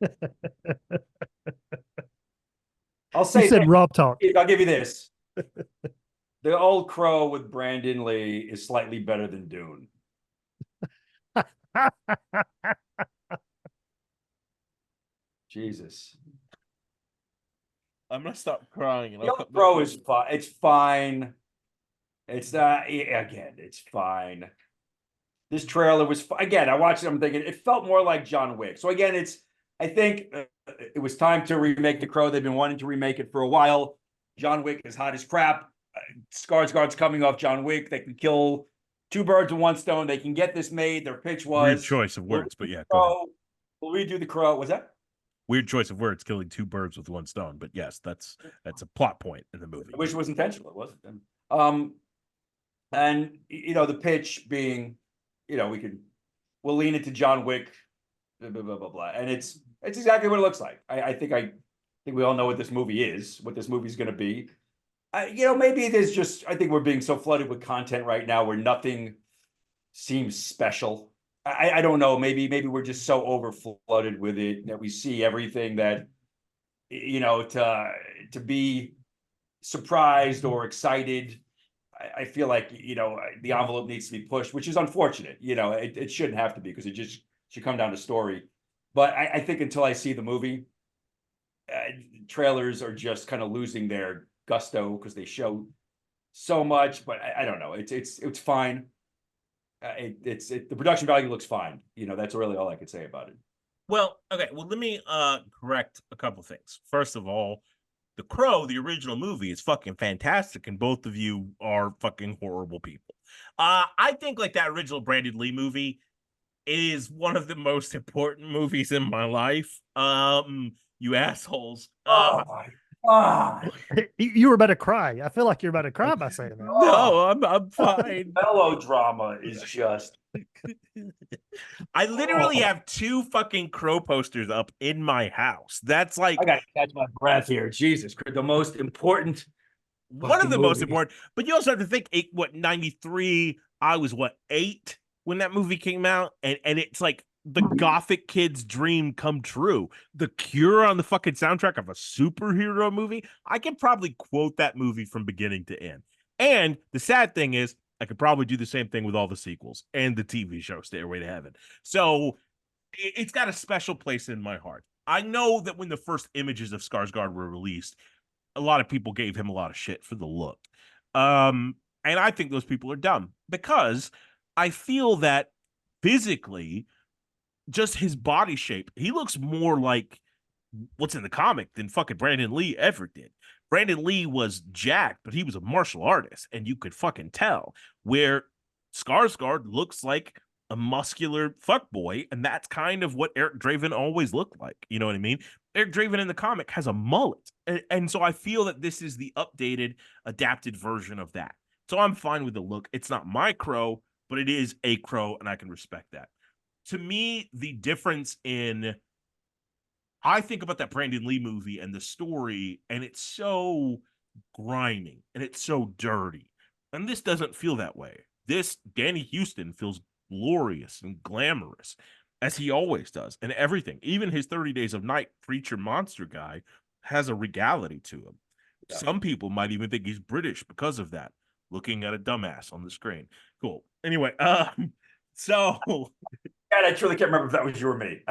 Speaker 4: I'll say
Speaker 3: You said Rob Talk.
Speaker 4: I'll give you this. The old Crow with Brandon Lee is slightly better than Dune. Jesus.
Speaker 2: I'm gonna stop crying. And
Speaker 4: The old Crow is fine. It's fine. It's not, again, it's fine. This trailer was, again, I watched it, I'm thinking, it felt more like John Wick. So again, I think it was time to remake The Crow. They've been wanting to remake it for a while. John Wick is hot as crap. Skarsgård's coming off John Wick. They can kill two birds with one stone. They can get this made. Their pitch was...
Speaker 2: Weird choice of words, but yeah, go ahead.
Speaker 4: We'll redo The Crow. What's that?
Speaker 2: Weird choice of words, killing two birds with one stone. But yes, that's a plot point in the movie.
Speaker 4: I wish it was intentional. It wasn't. And the pitch being, we'll lean into John Wick, blah blah blah blah blah, and it's exactly what it looks like. I think we all know what this movie is, what this movie's going to be. Maybe it is just. I think we're being so flooded with content right now where nothing seems special. I don't know. Maybe we're just so over flooded with it that we see everything that, to be surprised or excited. I feel like, the envelope needs to be pushed, which is unfortunate. It shouldn't have to be because it just should come down to story. But I think until I see the movie, trailers are just kind of losing their gusto because they show so much. But I don't know. It's fine. The production value looks fine. That's really all I could say about it.
Speaker 2: Well, okay. Well, let me correct a couple things. First of all, The Crow, the original movie, is fucking fantastic, and both of you are fucking horrible people. I think like that original Brandon Lee movie is one of the most important movies in my life. You assholes.
Speaker 4: Oh my God.
Speaker 3: You were about to cry. I feel like you're about to cry by saying that.
Speaker 2: No, I'm fine.
Speaker 4: Melodrama is just.
Speaker 2: I literally have two fucking Crow posters up in my house. That's like
Speaker 4: I gotta catch my breath here. Jesus Christ, the most important.
Speaker 2: one of the most
Speaker 4: movie.
Speaker 2: important. But you also have to think, 93? I was 8 when that movie came out, and it's like the gothic kid's dream come true. The Cure on the fucking soundtrack of a superhero movie. I can probably quote that movie from beginning to end. And the sad thing is, I could probably do the same thing with all the sequels and the TV show Stairway to Heaven. So it's got a special place in my heart. I know that when the first images of Skarsgård were released, a lot of people gave him a lot of shit for the look. And I think those people are dumb because I feel that physically, just his body shape, he looks more like what's in the comic than fucking Brandon Lee ever did. Brandon Lee was jacked, but he was a martial artist, and you could fucking tell. Where Skarsgård looks like a muscular fuckboy, and that's kind of what Eric Draven always looked like. You know what I mean? Eric Draven in the comic has a mullet, and so I feel that this is the updated, adapted version of that. So I'm fine with the look. It's not my Crow, but it is a Crow, and I can respect that. To me, the difference in I think about that Brandon Lee movie and the story, and it's so grimy and it's so dirty. And this doesn't feel that way. This Danny Houston feels glorious and glamorous, as he always does, and everything. Even his 30 Days of Night preacher monster guy has a regality to him. Yeah. Some people might even think he's British because of that, looking at a dumbass on the screen. Cool. Anyway, so
Speaker 4: God, I truly can't remember if that was you or me.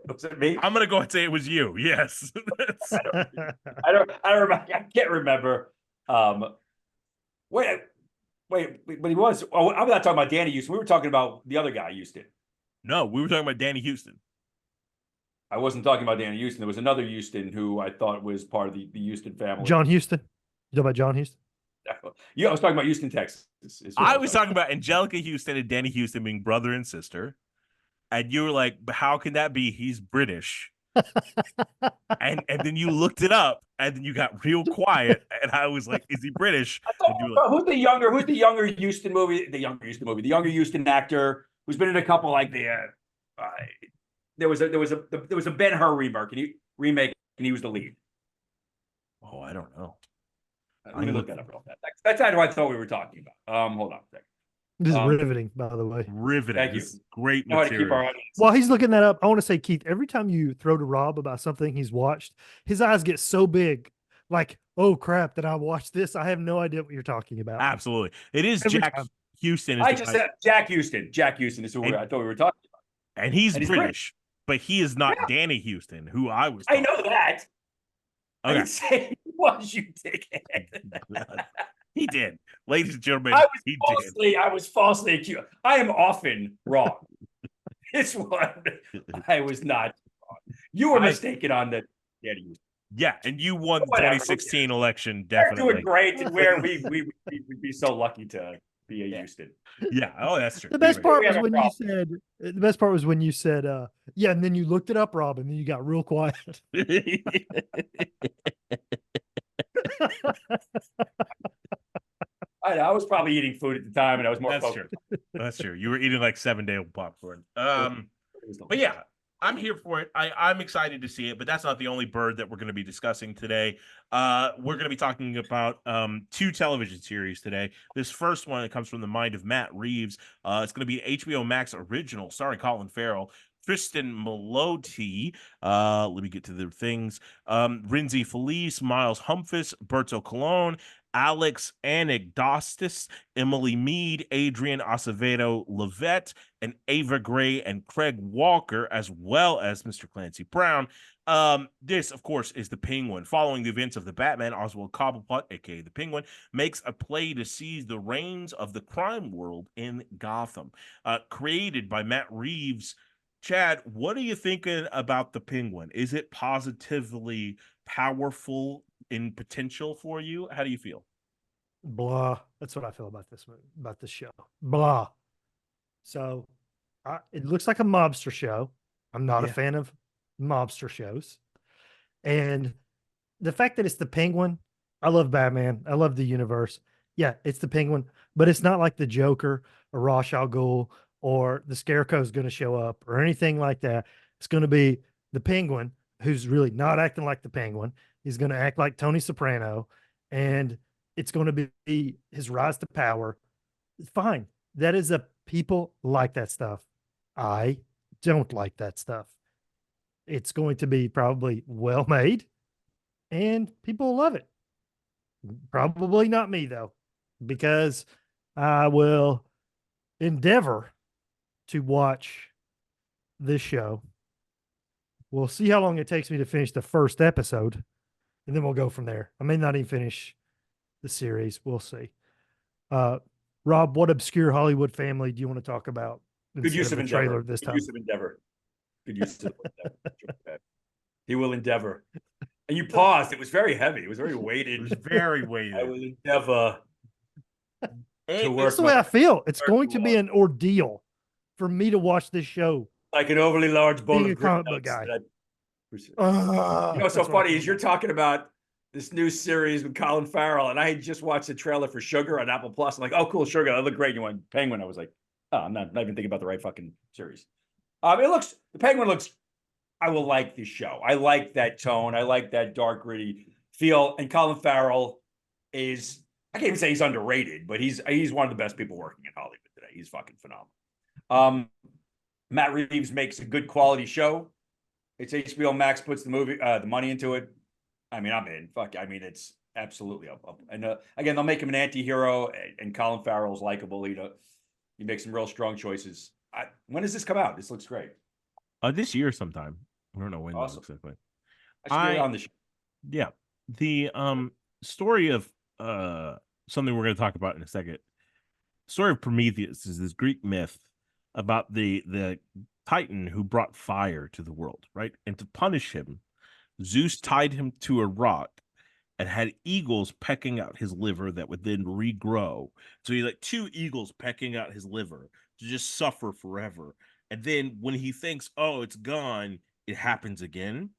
Speaker 4: Was it me?
Speaker 2: I'm gonna go and say it was you. Yes.
Speaker 4: I don't remember. I can't remember. Wait, but he was. Oh, I'm not talking about Danny Houston. We were talking about the other guy, Houston.
Speaker 2: No, we were talking about Danny Houston.
Speaker 4: I wasn't talking about Danny Houston. There was another Houston who I thought was part of the Houston family.
Speaker 3: John Houston. You talking about John Houston?
Speaker 4: Yeah, I was talking about Houston, Texas.
Speaker 2: I was talking about Angelica Houston and Danny Houston being brother and sister. And you were like, but how can that be? He's British. and then you looked it up, and then you got real quiet, and I was like, is he British?
Speaker 4: Like, who's the younger Houston movie? The younger Houston actor who's been in a couple like there was a Ben-Hur remake, and he was the lead.
Speaker 2: Oh, I don't know.
Speaker 4: Let me look that up real fast. That's what I thought we were talking about. Hold on a second.
Speaker 3: This is riveting, by the way.
Speaker 2: Riveting.
Speaker 4: Thank you.
Speaker 2: Great material.
Speaker 3: While he's looking that up, I want to say, Keith, every time you throw to Rob about something he's watched, his eyes get so big, like, oh crap, that I watched this. I have no idea what you're talking about.
Speaker 2: Absolutely. It is
Speaker 3: every
Speaker 2: Jack
Speaker 3: time.
Speaker 2: Houston.
Speaker 4: I just said Jack Houston. Jack Houston is who I thought we were talking about.
Speaker 2: And he's British, but he is not Danny Houston, who I was.
Speaker 4: I know that.
Speaker 2: Okay.
Speaker 4: I didn't say he was, you dickhead.
Speaker 2: He did. Ladies and gentlemen,
Speaker 4: I was falsely accused. I am often wrong. This one, I was not wrong. You were mistaken on the Danny Houston.
Speaker 2: Yeah, and you won the 2016 election, definitely.
Speaker 4: We're doing great, and where we'd be so lucky to be a Houston.
Speaker 2: Yeah, oh, that's true.
Speaker 3: The best part was when you said, yeah, and then you looked it up, Rob, and then you got real quiet.
Speaker 4: I was probably eating food at the time, and I was more
Speaker 2: focused.
Speaker 4: True.
Speaker 2: That's true. You were eating like 7-day-old popcorn. But yeah, I'm here for it. I'm excited to see it, but that's not the only bird that we're going to be discussing today. We're going to be talking about 2 television series today. This first one, it comes from the mind of Matt Reeves. It's going to be an HBO Max original starring Colin Farrell, Tristan Meloti, let me get to the things, Rinzi Felice, Miles Humphus, Berto Colon, Alex Anagnostis, Emily Mead, Adrian Acevedo Levette, and Ava Gray and Craig Walker, as well as Mr. Clancy Brown. This, of course, is the Penguin. Following the events of the Batman, Oswald Cobblepot, aka the Penguin, makes a play to seize the reins of the crime world in Gotham. Created by Matt Reeves. Chad, what are you thinking about the Penguin? Is it positively powerful in potential for you? How do you feel?
Speaker 3: Blah. That's what I feel about this movie, about this show. Blah. So it looks like a mobster show. I'm not a fan of mobster shows. And the fact that it's the Penguin, I love Batman. I love the universe. Yeah, it's the Penguin, but it's not like the Joker or Ra's al Ghul or the Scarecrow is going to show up or anything like that. It's going to be the Penguin, who's really not acting like the Penguin. He's going to act like Tony Soprano, and it's going to be his rise to power. Fine. That is people like that stuff. I don't like that stuff. It's going to be probably well made, and people love it. Probably not me, though, because I will endeavor to watch this show. We'll see how long it takes me to finish the first episode, and then we'll go from there. I may not even finish the series. We'll see. Rob, Rob, what obscure Hollywood family do you want to talk about?
Speaker 4: Good use of
Speaker 3: the
Speaker 4: endeavor.
Speaker 3: trailer this
Speaker 4: Good
Speaker 3: time.
Speaker 4: use of endeavor. Good use of endeavor. He will endeavor. And you paused. It was very heavy. It was very weighted.
Speaker 2: It was very
Speaker 4: I
Speaker 2: weighted.
Speaker 4: will endeavor to work.
Speaker 3: That's the way I feel. It's
Speaker 4: work
Speaker 3: going to be
Speaker 4: well.
Speaker 3: an ordeal for me to watch this show.
Speaker 4: Like an overly large bowl
Speaker 3: Being
Speaker 4: of
Speaker 3: a comic
Speaker 4: green
Speaker 3: book guy.
Speaker 4: nuts that you know what's so
Speaker 3: That's what I
Speaker 4: funny
Speaker 3: feel
Speaker 4: is you're
Speaker 3: about
Speaker 4: talking about this new series with Colin Farrell, and I had just watched the trailer for Sugar on Apple Plus. I'm like, oh, cool, Sugar. That looked great. You went Penguin. I was like, oh, I'm not even thinking about the right fucking series. The Penguin looks, I will like this show. I like that tone. I like that dark, gritty feel. And Colin Farrell is, I can't even say he's underrated, but he's one of the best people working in Hollywood today. He's fucking phenomenal. Matt Reeves makes a good quality show. It's HBO Max puts the money into it. I mean, I'm in. Fuck. I mean, it's absolutely up. And again, they'll make him an anti-hero, and Colin Farrell's likable. He makes some real strong choices. When does this come out? This looks great.
Speaker 2: This year sometime. I don't know when
Speaker 4: Awesome.
Speaker 2: exactly.
Speaker 4: I should be on the show.
Speaker 2: Yeah. The story of something we're going to talk about in a second. Story of Prometheus is this Greek myth about the Titan who brought fire to the world, right? And to punish him, Zeus tied him to a rock and had eagles pecking out his liver that would then regrow. So he like 2 eagles pecking out his liver to just suffer forever. And then when he thinks, oh, it's gone, it happens again.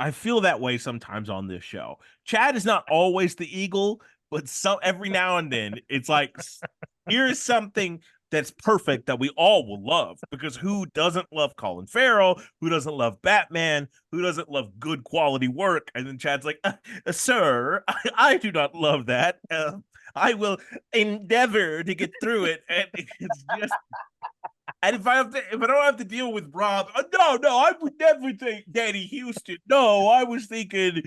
Speaker 2: I feel that way sometimes on this show. Chad is not always the eagle, but every now and then it's like, here's something that's perfect that we all will love, because who doesn't love Colin Farrell? Who doesn't love Batman? Who doesn't love good quality work? And then Chad's like, sir, I do not love that. I will endeavor to get through it. And it's just, and if I don't have to deal with Rob, no, I would never think Danny Houston. No, I was thinking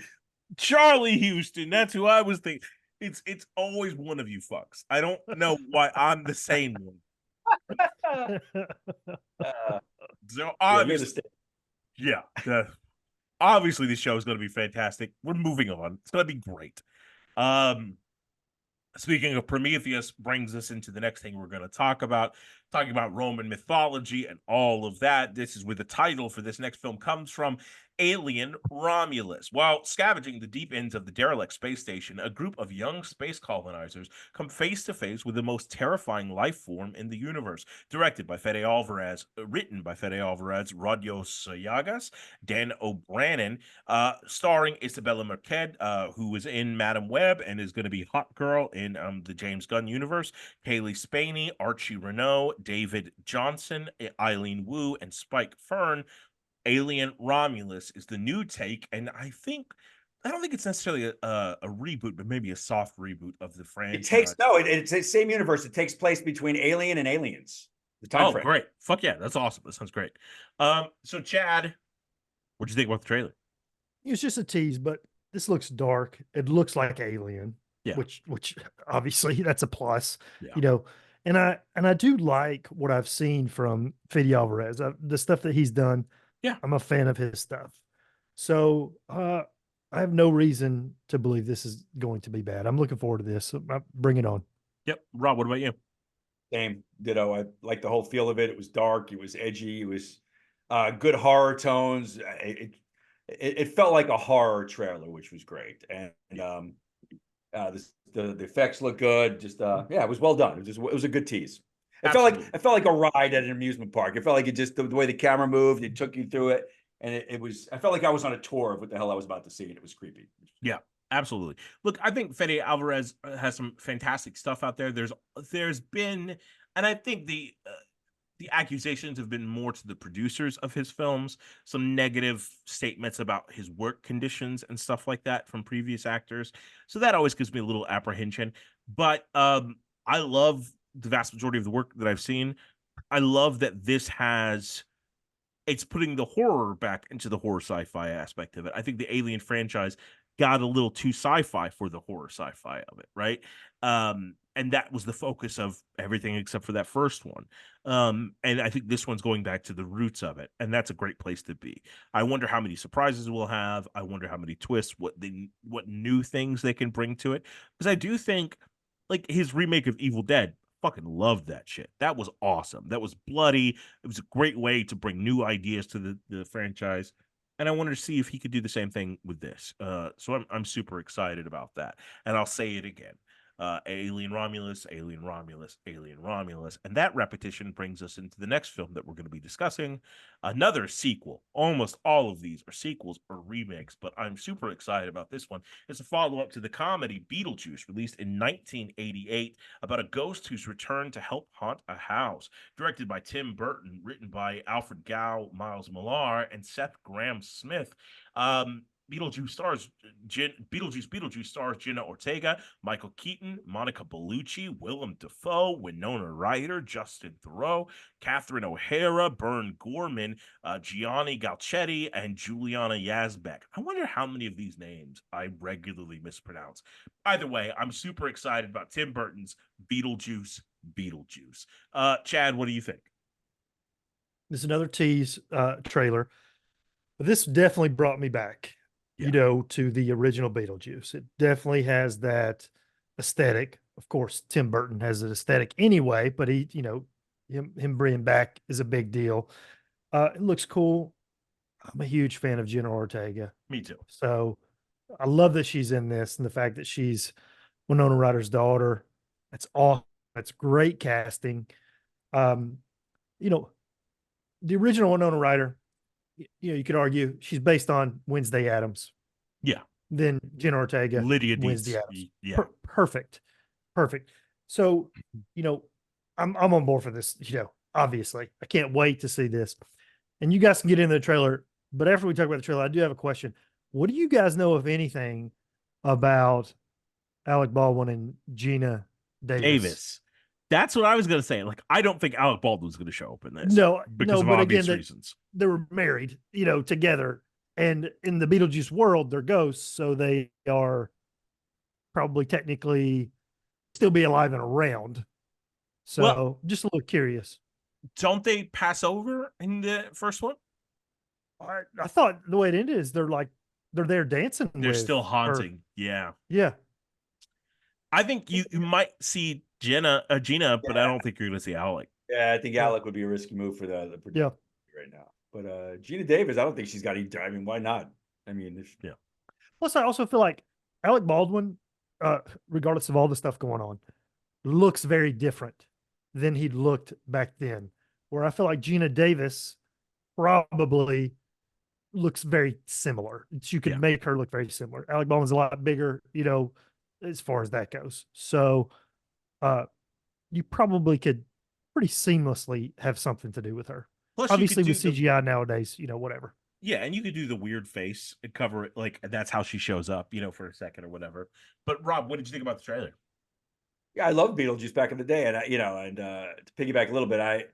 Speaker 2: Charlie Houston. That's who I was thinking. It's always one of you fucks. I don't know why I'm the same one. So obviously, obviously this show is going to be fantastic. We're moving on. It's going to be great. Speaking of Prometheus, brings us into the next thing we're going to talking about Roman mythology and all of that. This is where the title for this next film comes from. Alien Romulus. While scavenging the deep ends of the derelict space station, a group of young space colonizers come face to face with the most terrifying life form in the universe. Directed by Fede Alvarez, written by Fede Alvarez, Rodio Sayagas, Dan O'Brien, starring Isabella Marquez, who was in Madam Web and is going to be Hot Girl in the James Gunn universe, Kaylee Spaney, Archie Renault, David Johnson, Eileen Wu, and Spike Fern. Alien Romulus is the new take, and I don't think it's necessarily a reboot, but maybe a soft reboot of the franchise.
Speaker 4: It's the same universe. It takes place between Alien and Aliens. The time frame.
Speaker 2: Great. Fuck yeah, that's awesome. That sounds great. So Chad, what'd you think about the trailer?
Speaker 3: It's just a tease, but this looks dark. It looks like Alien,
Speaker 2: yeah.
Speaker 3: which obviously that's a plus,
Speaker 2: yeah.
Speaker 3: And I do like what I've seen from Fede Alvarez, the stuff that he's done.
Speaker 2: Yeah,
Speaker 3: I'm a fan of his stuff. So I have no reason to believe this is going to be bad. I'm looking forward to this. So bring it on.
Speaker 2: Yep. Rob, what about you?
Speaker 4: Same, ditto. I like the whole feel of it. It was dark. It was edgy. It was good horror tones. It felt like a horror trailer, which was great. And the effects look good. Just it was well done. It was a good tease. It felt like a ride at an amusement park. It felt like the way the camera moved, it took you through it. And I felt like I was on a tour of what the hell I was about to see. And it was creepy.
Speaker 2: Yeah, absolutely. Look, I think Fede Alvarez has some fantastic stuff out there. There's been, and I think the accusations have been more to the producers of his films, some negative statements about his work conditions and stuff like that from previous actors. So that always gives me a little apprehension. But I love the vast majority of the work that I've seen. I love that it's putting the horror back into the horror sci-fi aspect of it. I think the Alien franchise got a little too sci-fi for the horror sci-fi of it, right? And that was the focus of everything except for that first one. And I think this one's going back to the roots of it, and that's a great place to be. I wonder how many surprises we'll have. I wonder how many twists, what new things they can bring to it. Because I do think, like his remake of Evil Dead, fucking loved that shit. That was awesome. That was bloody. It was a great way to bring new ideas to the franchise. And I wanted to see if he could do the same thing with this. So I'm super excited about that. And I'll say it again. Alien Romulus, Alien Romulus, Alien Romulus. And that repetition brings us into the next film that we're going to be discussing. Another sequel. Almost all of these are sequels or remakes, but I'm super excited about this one. It's a follow-up to the comedy Beetlejuice, released in 1988, about a ghost who's returned to help haunt a house. Directed by Tim Burton, written by Alfred Gow, Miles Millar, and Seth Grahame-Smith. Beetlejuice stars Jenna Ortega, Michael Keaton, Monica Bellucci, Willem Dafoe, Winona Ryder, Justin Theroux, Catherine O'Hara, Bern Gorman, Gianni Galchetti, and Juliana Yazbek. I wonder how many of these names I regularly mispronounce. Either way, I'm super excited about Tim Burton's Beetlejuice. Chad, what do you think?
Speaker 3: This is another tease trailer. But this definitely brought me back, to the original Beetlejuice. It definitely has that aesthetic. Of course, Tim Burton has an aesthetic anyway, but him bringing back is a big deal. It looks cool. I'm a huge fan of Jenna Ortega.
Speaker 2: Me too.
Speaker 3: So I love that she's in this, and the fact that she's Winona Ryder's daughter. That's awesome. That's great casting. The original Winona Ryder, you could argue she's based on Wednesday Addams.
Speaker 2: Yeah.
Speaker 3: Then Jenna Ortega,
Speaker 2: Lydia
Speaker 3: Wednesday
Speaker 2: Deetz.
Speaker 3: Addams.
Speaker 2: Yeah.
Speaker 3: Perfect. So, I'm on board for this, obviously. I can't wait to see this. And you guys can get into the trailer, but after we talk about the trailer, I do have a question. What do you guys know, if anything, about Alec Baldwin and Gina Davis?
Speaker 2: That's what I was going to say. Like, I don't think Alec Baldwin's going to show up in this. Because of
Speaker 3: but
Speaker 2: obvious
Speaker 3: again,
Speaker 2: reasons.
Speaker 3: They were married, together. And in the Beetlejuice world, they're ghosts. So they are probably technically still be alive and around. So just a little curious.
Speaker 2: Don't they pass over in the first one?
Speaker 3: I thought the way it ended is they're there dancing.
Speaker 2: They're still haunting.
Speaker 3: Yeah.
Speaker 2: I think you might see Gina, but I don't think you're going to see Alec.
Speaker 4: Yeah, I think Alec would be a risky move for the producer right now. But Gina Davis, I don't think she's got any. I mean, why not? I mean,
Speaker 3: Plus, I also feel like Alec Baldwin, regardless of all the stuff going on, looks very different than he looked back then. Where I feel like Gina Davis probably looks very similar. You could make her look very similar. Alec Baldwin's a lot bigger, as far as that goes. So you probably could pretty seamlessly have something to do with her.
Speaker 2: Plus,
Speaker 3: obviously with CGI nowadays, whatever.
Speaker 2: Yeah, and you could do the weird face and cover it, like that's how she shows up, for a second or whatever. But Rob, what did you think about the trailer?
Speaker 4: Yeah, I loved Beetlejuice back in the day, and to piggyback a little bit,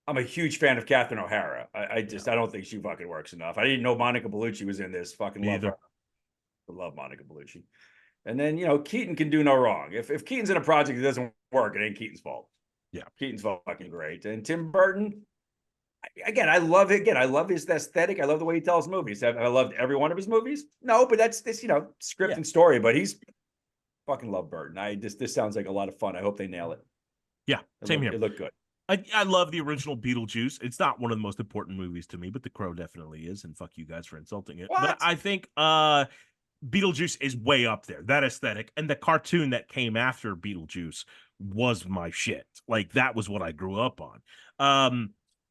Speaker 4: I'm a huge fan of Catherine O'Hara. I don't think she fucking works enough. I didn't know Monica Bellucci was in this. Fucking love her. I love Monica Bellucci. And then Keaton can do no wrong. If Keaton's in a project that doesn't work, it ain't Keaton's fault.
Speaker 2: Yeah,
Speaker 4: Keaton's fucking great. And Tim Burton, I love it. Again, I love his aesthetic. I love the way he tells movies. I loved every one of his movies. No, but that's this, script and story. But he's fucking love Burton. This sounds like a lot of fun. I hope they nail it.
Speaker 2: Yeah, same here.
Speaker 4: It looked good.
Speaker 2: I love the original Beetlejuice. It's not one of the most important movies to me, but The Crow definitely is. And fuck you guys for insulting it.
Speaker 4: What?
Speaker 2: But I think Beetlejuice is way up there. That aesthetic and the cartoon that came after Beetlejuice was my shit. Like that was what I grew up on.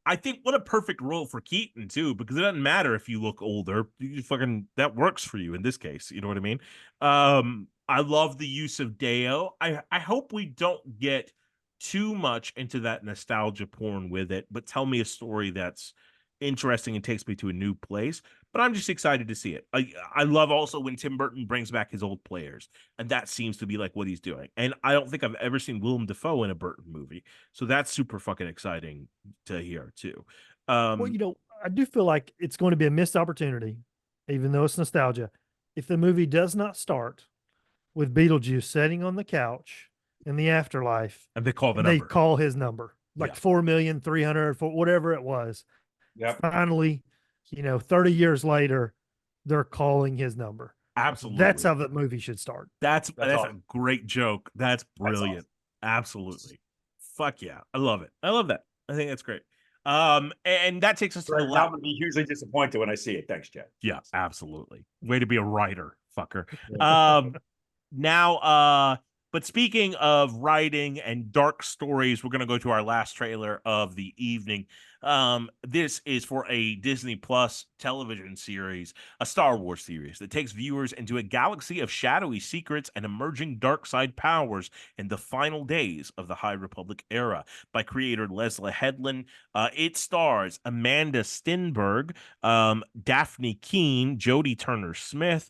Speaker 2: I think what a perfect role for Keaton too, because it doesn't matter if you look older. You fucking that works for you in this case. You know what I mean? I love the use of Deo. I hope we don't get too much into that nostalgia porn with it, but tell me a story that's interesting and takes me to a new place. But I'm just excited to see it. I love also when Tim Burton brings back his old players, and that seems to be like what he's doing. And I don't think I've ever seen Willem Dafoe in a Burton movie, so that's super fucking exciting to hear too.
Speaker 3: Well, I do feel like it's going to be a missed opportunity, even though it's nostalgia, if the movie does not start with Beetlejuice sitting on the couch in the afterlife,
Speaker 2: and they call
Speaker 3: his number, like 4,300,000 for whatever it was.
Speaker 4: Yep.
Speaker 3: Finally, 30 years later, they're calling his number.
Speaker 2: Absolutely.
Speaker 3: That's how the movie should start.
Speaker 2: That's
Speaker 4: awesome.
Speaker 2: a great joke. That's brilliant.
Speaker 4: That's awesome.
Speaker 2: Absolutely. Fuck yeah. I love it. I love that. I think that's great. And that takes us to the
Speaker 4: I'm
Speaker 2: last.
Speaker 4: gonna be hugely disappointed when I see it. Thanks, Chad.
Speaker 2: Yeah, absolutely. Way to be a writer, fucker. Now, but speaking of writing and dark stories, we're gonna go to our last trailer of the evening. This is for a Disney Plus television series, a Star Wars series that takes viewers into a galaxy of shadowy secrets and emerging dark side powers in the final days of the High Republic era. By creator Leslie Headland, it stars Amanda Stenberg, Daphne Keane, Jodie Turner-Smith,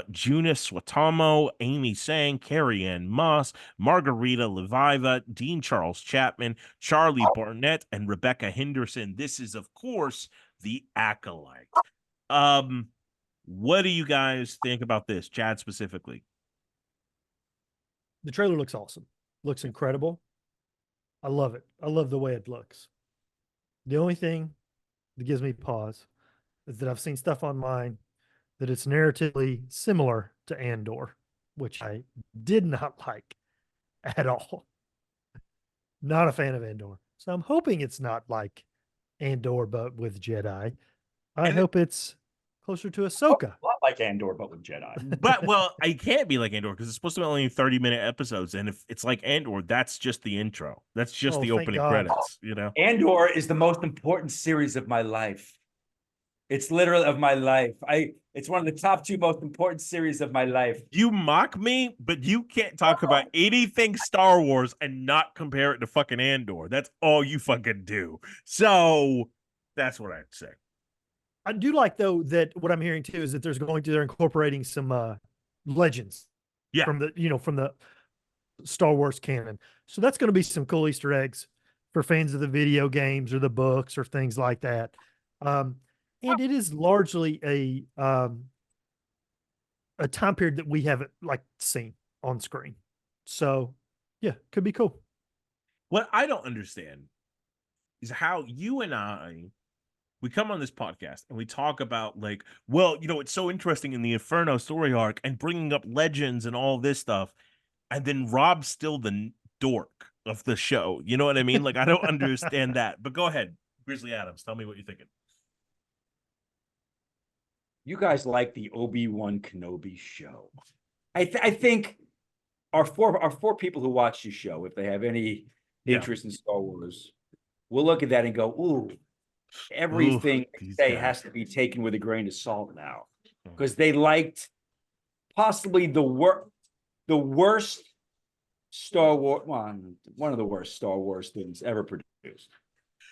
Speaker 2: Juna Swatomo, Amy Sang, Carrie Ann Moss, Margarita Leviva, Dean Charles Chapman, Charlie Barnett, and Rebecca Henderson. This is, of course, The Acolyte. What do you guys think about this, Chad specifically?
Speaker 3: The trailer looks awesome. Looks incredible. I love it. I love the way it looks. The only thing that gives me pause is that I've seen stuff online that it's narratively similar to Andor, which I did not like at all. Not a fan of Andor. So I'm hoping it's not like Andor, but with Jedi. I hope it's closer to Ahsoka.
Speaker 4: A lot like Andor, but with Jedi.
Speaker 2: But, well, I can't be like Andor because it's supposed to be only 30-minute episodes. And if it's like Andor, that's just the intro. That's just the
Speaker 3: thank
Speaker 2: opening
Speaker 3: God.
Speaker 2: credits, you know?
Speaker 4: Andor is the most important series of my life. It's literally of my life. It's one of the top 2 most important series of my life.
Speaker 2: You mock me, but you can't talk about anything Star Wars and not compare it to fucking Andor. That's all you fucking do. So that's what I'd say.
Speaker 3: I do like though that what I'm hearing too is that they're incorporating some legends
Speaker 2: Yeah.
Speaker 3: from the Star Wars canon. So that's going to be some cool Easter eggs for fans of the video games or the books or things like that. And it is largely a time period that we haven't seen on screen. So yeah, could be cool.
Speaker 2: What I don't understand is how you and we come on this podcast and we talk about it's so interesting in the Inferno story arc and bringing up legends and all this stuff. And then Rob's still the dork of the show. You know what I mean? I don't understand that, but go ahead. Grizzly Adams, tell me what you're thinking.
Speaker 4: You guys like the Obi-Wan Kenobi show. I think our four people who watch the show, if they have any interest in Star Wars, will look at that and go, ooh, everything they say has to be taken with a grain of salt now. Because they liked possibly the worst Star Wars, one of the worst Star Wars things ever produced.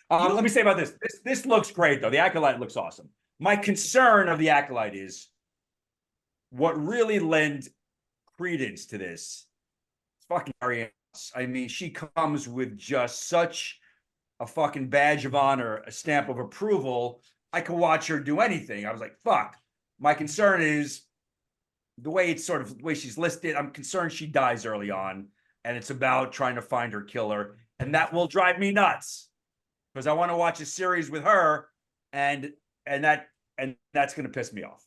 Speaker 4: Let me say about this. This looks great, though. The Acolyte looks awesome. My concern of the Acolyte is what really lend credence to this. Fucking Ariane. I mean, she comes with just such a fucking badge of honor, a stamp of approval. I could watch her do anything. I was like, fuck. My concern is the way she's listed. I'm concerned she dies early on, and it's about trying to find her killer, and that will drive me nuts because I want to watch a series with her, and that's going to piss me off.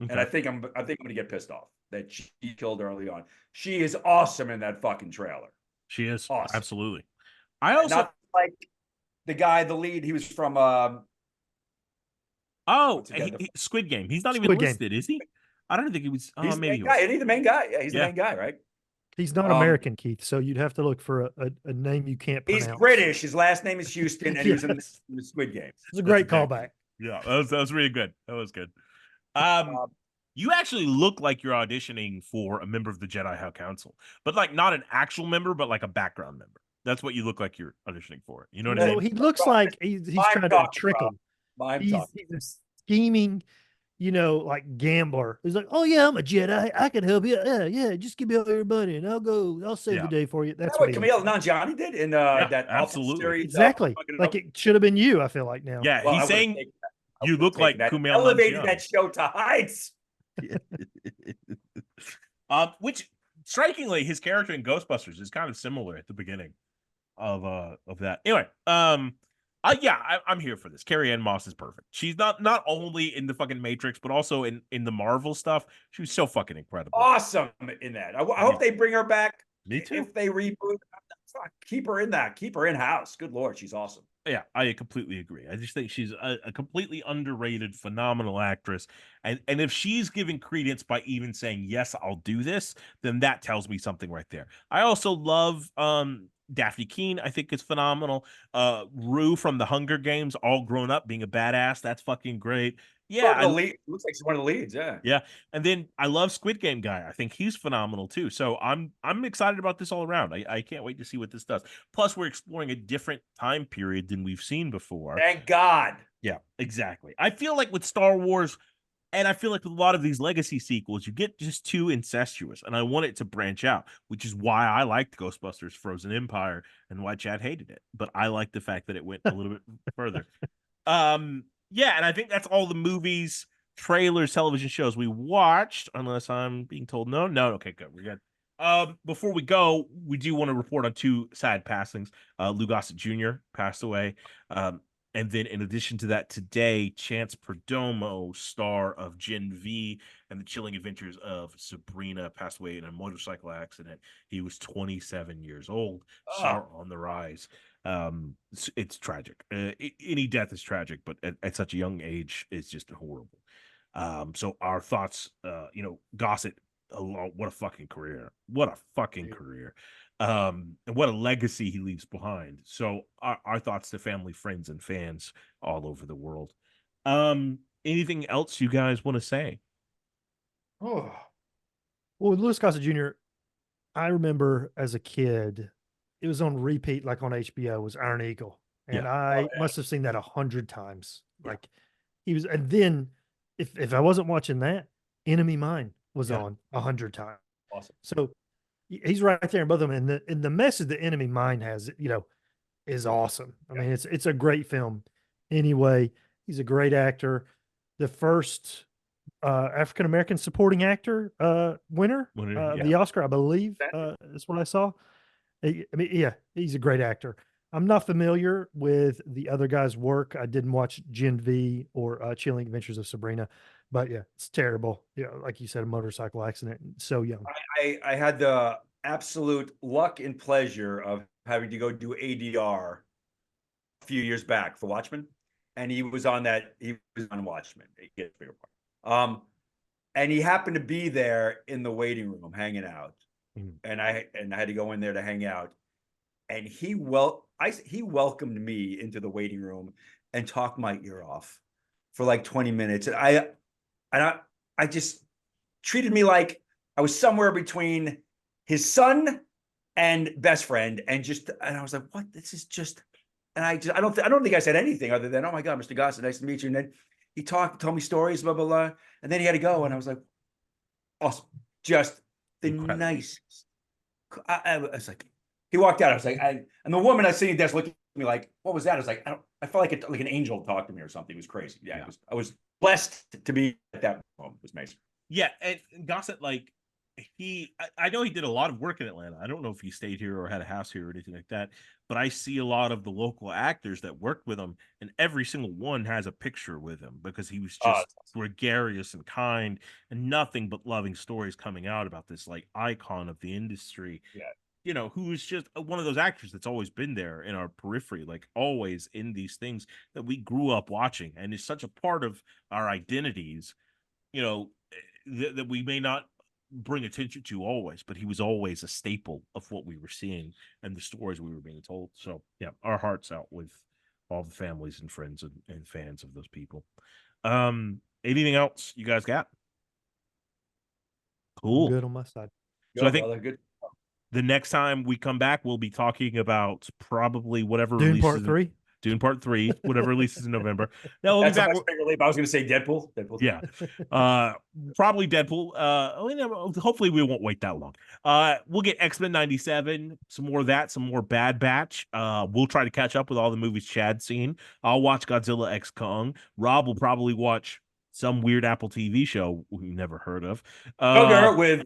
Speaker 2: Okay.
Speaker 4: And I think I'm going to get pissed off that she killed early on. She is awesome in that fucking trailer.
Speaker 2: She is
Speaker 4: awesome.
Speaker 2: Absolutely. I also
Speaker 4: not like the guy, the lead. He was from
Speaker 2: Squid Game. He's not
Speaker 3: Squid
Speaker 2: even
Speaker 3: Game.
Speaker 2: listed, is he? I don't think he was.
Speaker 4: He's
Speaker 2: Maybe
Speaker 4: the main guy. Isn't he the main guy? Yeah, he's the main guy, right?
Speaker 3: He's not American, Keith, so you'd have to look for a name you can't pronounce.
Speaker 4: He's British. His last name is Houston, and he was in the Squid Game.
Speaker 3: It's a great callback.
Speaker 2: Yeah, that was really good. That was good. You actually look like you're auditioning for a member of the Jedi High Council, but not an actual member, but a background member. That's what you look like you're auditioning for. You know what I mean?
Speaker 3: He looks like he's trying to trick him. He's a scheming, gambler. He's like, oh yeah, I'm a Jedi. I can help you. Yeah, just give me all your money and I'll save the day for you. That's what
Speaker 4: Camille Nanjiani did in that
Speaker 2: absolutely
Speaker 4: series.
Speaker 3: Exactly. It should have been you, I feel like now.
Speaker 2: Yeah, he's saying you look like Kumail
Speaker 4: elevated
Speaker 2: Nanjiani.
Speaker 4: That show to heights.
Speaker 2: Which strikingly, his character in Ghostbusters is kind of similar at the beginning of that. Anyway, I'm here for this. Carrie Ann Moss is perfect. She's not only in the fucking Matrix, but also in the Marvel stuff. She was so fucking incredible.
Speaker 4: Awesome in that. I hope they bring her back.
Speaker 2: Me too.
Speaker 4: If they reboot, fuck, keep her in that. Keep her in house. Good Lord, she's awesome.
Speaker 2: Yeah, I completely agree. I just think she's a completely underrated, phenomenal actress. And if she's giving credence by even saying, yes, I'll do this, then that tells me something right there. I also love Daphne Keane. I think is phenomenal. Rue from the Hunger Games, all grown up, being a badass. That's fucking great. Yeah,
Speaker 4: Looks like she's one of the leads. Yeah.
Speaker 2: yeah, and then I love Squid Game guy. I think he's phenomenal too. So I'm excited about this all around. I can't wait to see what this does. Plus, we're exploring a different time period than we've seen before.
Speaker 4: Thank God.
Speaker 2: Yeah, exactly. I feel like with Star Wars, and I feel like with a lot of these legacy sequels, you get just too incestuous, and I want it to branch out, which is why I liked Ghostbusters: Frozen Empire and why Chad hated it. But I like the fact that it went a little bit further. Yeah, and I think that's all the movies, trailers, television shows we watched, unless I'm being told no. Okay, good. We're good. Before we go, we do want to report on two sad passings. Lou Gossett Jr. passed away. And then in addition to that, today, Chance Perdomo, star of Gen V and the Chilling Adventures of Sabrina, passed away in a motorcycle accident. He was 27 years old, star on the rise. It's tragic. Any death is tragic, but at such a young age, it's just horrible. So our thoughts, Gossett, what a fucking career. What a fucking career. And what a legacy he leaves behind. So our thoughts to family, friends, and fans all over the world. Anything else you guys want to say?
Speaker 3: Oh, well, with Louis Gossett Jr., I remember as a kid, it was on repeat, like on HBO, was Iron Eagle. And I must have seen that 100 times. Like he was, and then if I wasn't watching that, Enemy Mine was on 100 times.
Speaker 4: Awesome.
Speaker 3: So he's right there in both of them. And the message that Enemy Mine has, is awesome. I mean, it's a great film. Anyway, he's a great actor. The first African-American supporting actor winner, the Oscar, I believe, is what I saw. I mean, yeah, he's a great actor. I'm not familiar with the other guy's work. I didn't watch Gen V or Chilling Adventures of Sabrina, but yeah, it's terrible. Yeah, like you said, a motorcycle accident. So young.
Speaker 4: I had the absolute luck and pleasure of having to go do ADR a few years back for Watchmen, and he was on that. He was on Watchmen. And he happened to be there in the waiting room hanging out. And I had to go in there to hang out, and he welcomed me into the waiting room and talked my ear off for like 20 minutes. And I just treated me like I was somewhere between his son and best friend, and I was like, what? This is just, and I don't think I said anything other than, oh my God, Mr. Gossett, nice to meet you. And then he told me stories, blah, blah, blah. And then he had to go, and I was like, awesome, just the nicest. I was like, he walked out. I was like, and the woman I was sitting there looked at me like, what was that? I was like, I felt like an angel talked to me or something. It was crazy. Yeah. I was blessed to be at that moment. It was amazing.
Speaker 2: Yeah. And Gossett, like, I know he did a lot of work in Atlanta. I don't know if he stayed here or had a house here or anything like that, but I see a lot of the local actors that worked with him, and every single one has a picture with him because he was just gregarious and kind, and nothing but loving stories coming out about this like icon of the industry.
Speaker 4: Yeah.
Speaker 2: Who is just one of those actors that's always been there in our periphery, like always in these things that we grew up watching, and is such a part of our identities, that we may not bring attention to always, but he was always a staple of what we were seeing and the stories we were being told. So yeah, our hearts out with all the families and friends and fans of those people. Anything else you guys got? Cool.
Speaker 3: Good on my side.
Speaker 2: So I think the next time we come back, we'll be talking about probably whatever
Speaker 3: Dune Part 3.
Speaker 2: Dune Part 3, whatever releases in November. Now we'll be back.
Speaker 4: I was going to say Deadpool.
Speaker 2: Yeah, probably Deadpool. Hopefully we won't wait that long. We'll get X-Men 97, some more of that, some more Bad Batch. We'll try to catch up with all the movies Chad's seen. I'll watch Godzilla X Kong. Rob will probably watch some weird Apple TV show we've never heard of.
Speaker 4: With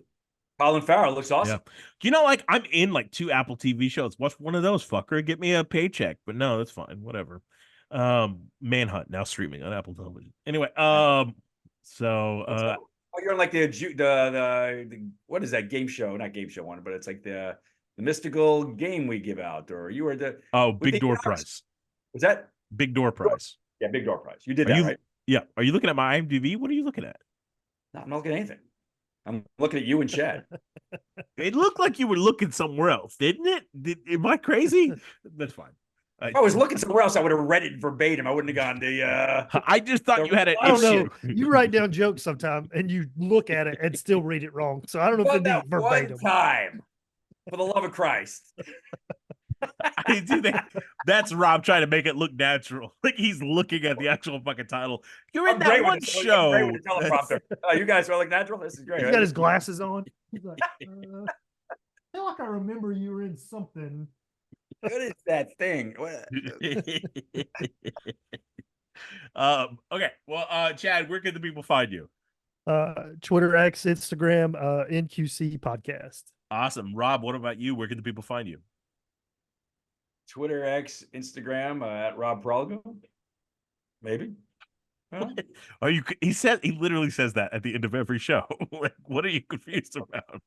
Speaker 4: Colin Farrell. Looks awesome.
Speaker 2: Yeah. I'm in like 2 Apple TV shows. Watch one of those, fucker. Get me a paycheck. But no, that's fine. Whatever. Manhunt now streaming on Apple Television. Anyway, you're on
Speaker 4: like the what is that game show? Not game show one, but it's like the the mystical game we give out, or you were the
Speaker 2: Big
Speaker 4: the
Speaker 2: door
Speaker 4: Oscars.
Speaker 2: prize.
Speaker 4: Was that?
Speaker 2: Big door prize.
Speaker 4: Yeah, big door prize. You did
Speaker 2: Are
Speaker 4: that,
Speaker 2: you-
Speaker 4: right?
Speaker 2: Yeah. Are you looking at my IMDb? What are you looking at?
Speaker 4: No, I'm not looking at anything. I'm looking at you and Chad.
Speaker 2: It looked like you were looking somewhere else, didn't it? Am I crazy? That's fine.
Speaker 4: If I was looking somewhere else, I would have read it verbatim. I wouldn't have gone to
Speaker 2: I just thought you had an
Speaker 3: I don't
Speaker 2: issue.
Speaker 3: know. You write down jokes sometime and you look at it and still read it wrong. So I don't know if
Speaker 4: well,
Speaker 3: it
Speaker 4: that
Speaker 3: needs verbatim.
Speaker 4: one time. For the love of Christ.
Speaker 2: I do that. That's Rob trying to make it look natural. Like he's looking at the actual fucking title. You're in
Speaker 4: I'm
Speaker 2: that
Speaker 4: great
Speaker 2: one
Speaker 4: with the- I'm
Speaker 2: show.
Speaker 4: great with the teleprompter. You guys are like natural. This is great.
Speaker 3: He's
Speaker 4: right?
Speaker 3: got his glasses on. He's like, I feel like I remember you were in something.
Speaker 4: What is that thing?
Speaker 2: Okay. Well, Chad, where can the people find you?
Speaker 3: Twitter, X, Instagram, NQC podcast.
Speaker 2: Awesome. Rob, what about you? Where can the people find you?
Speaker 4: Twitter, X, Instagram at Rob Prolgo. Maybe. Well,
Speaker 2: Are you? He literally says that at the end of every show. Like, what are you confused about?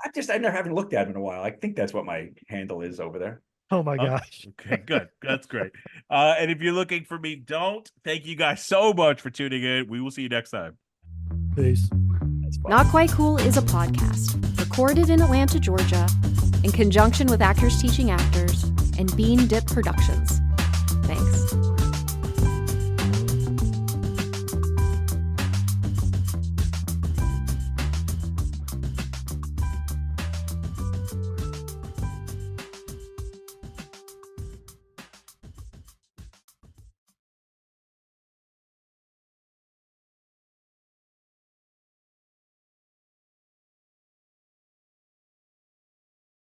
Speaker 4: I never haven't looked at him in a while. I think that's what my handle is over there.
Speaker 3: Oh my gosh.
Speaker 2: Okay, good. That's great. And if you're looking for me, don't. Thank you guys so much for tuning in. We will see you next time.
Speaker 3: Peace.
Speaker 4: That's fine.
Speaker 1: Not Quite Cool is a podcast recorded in Atlanta, Georgia, in conjunction with Actors Teaching Actors and Bean Dip Productions. Thanks.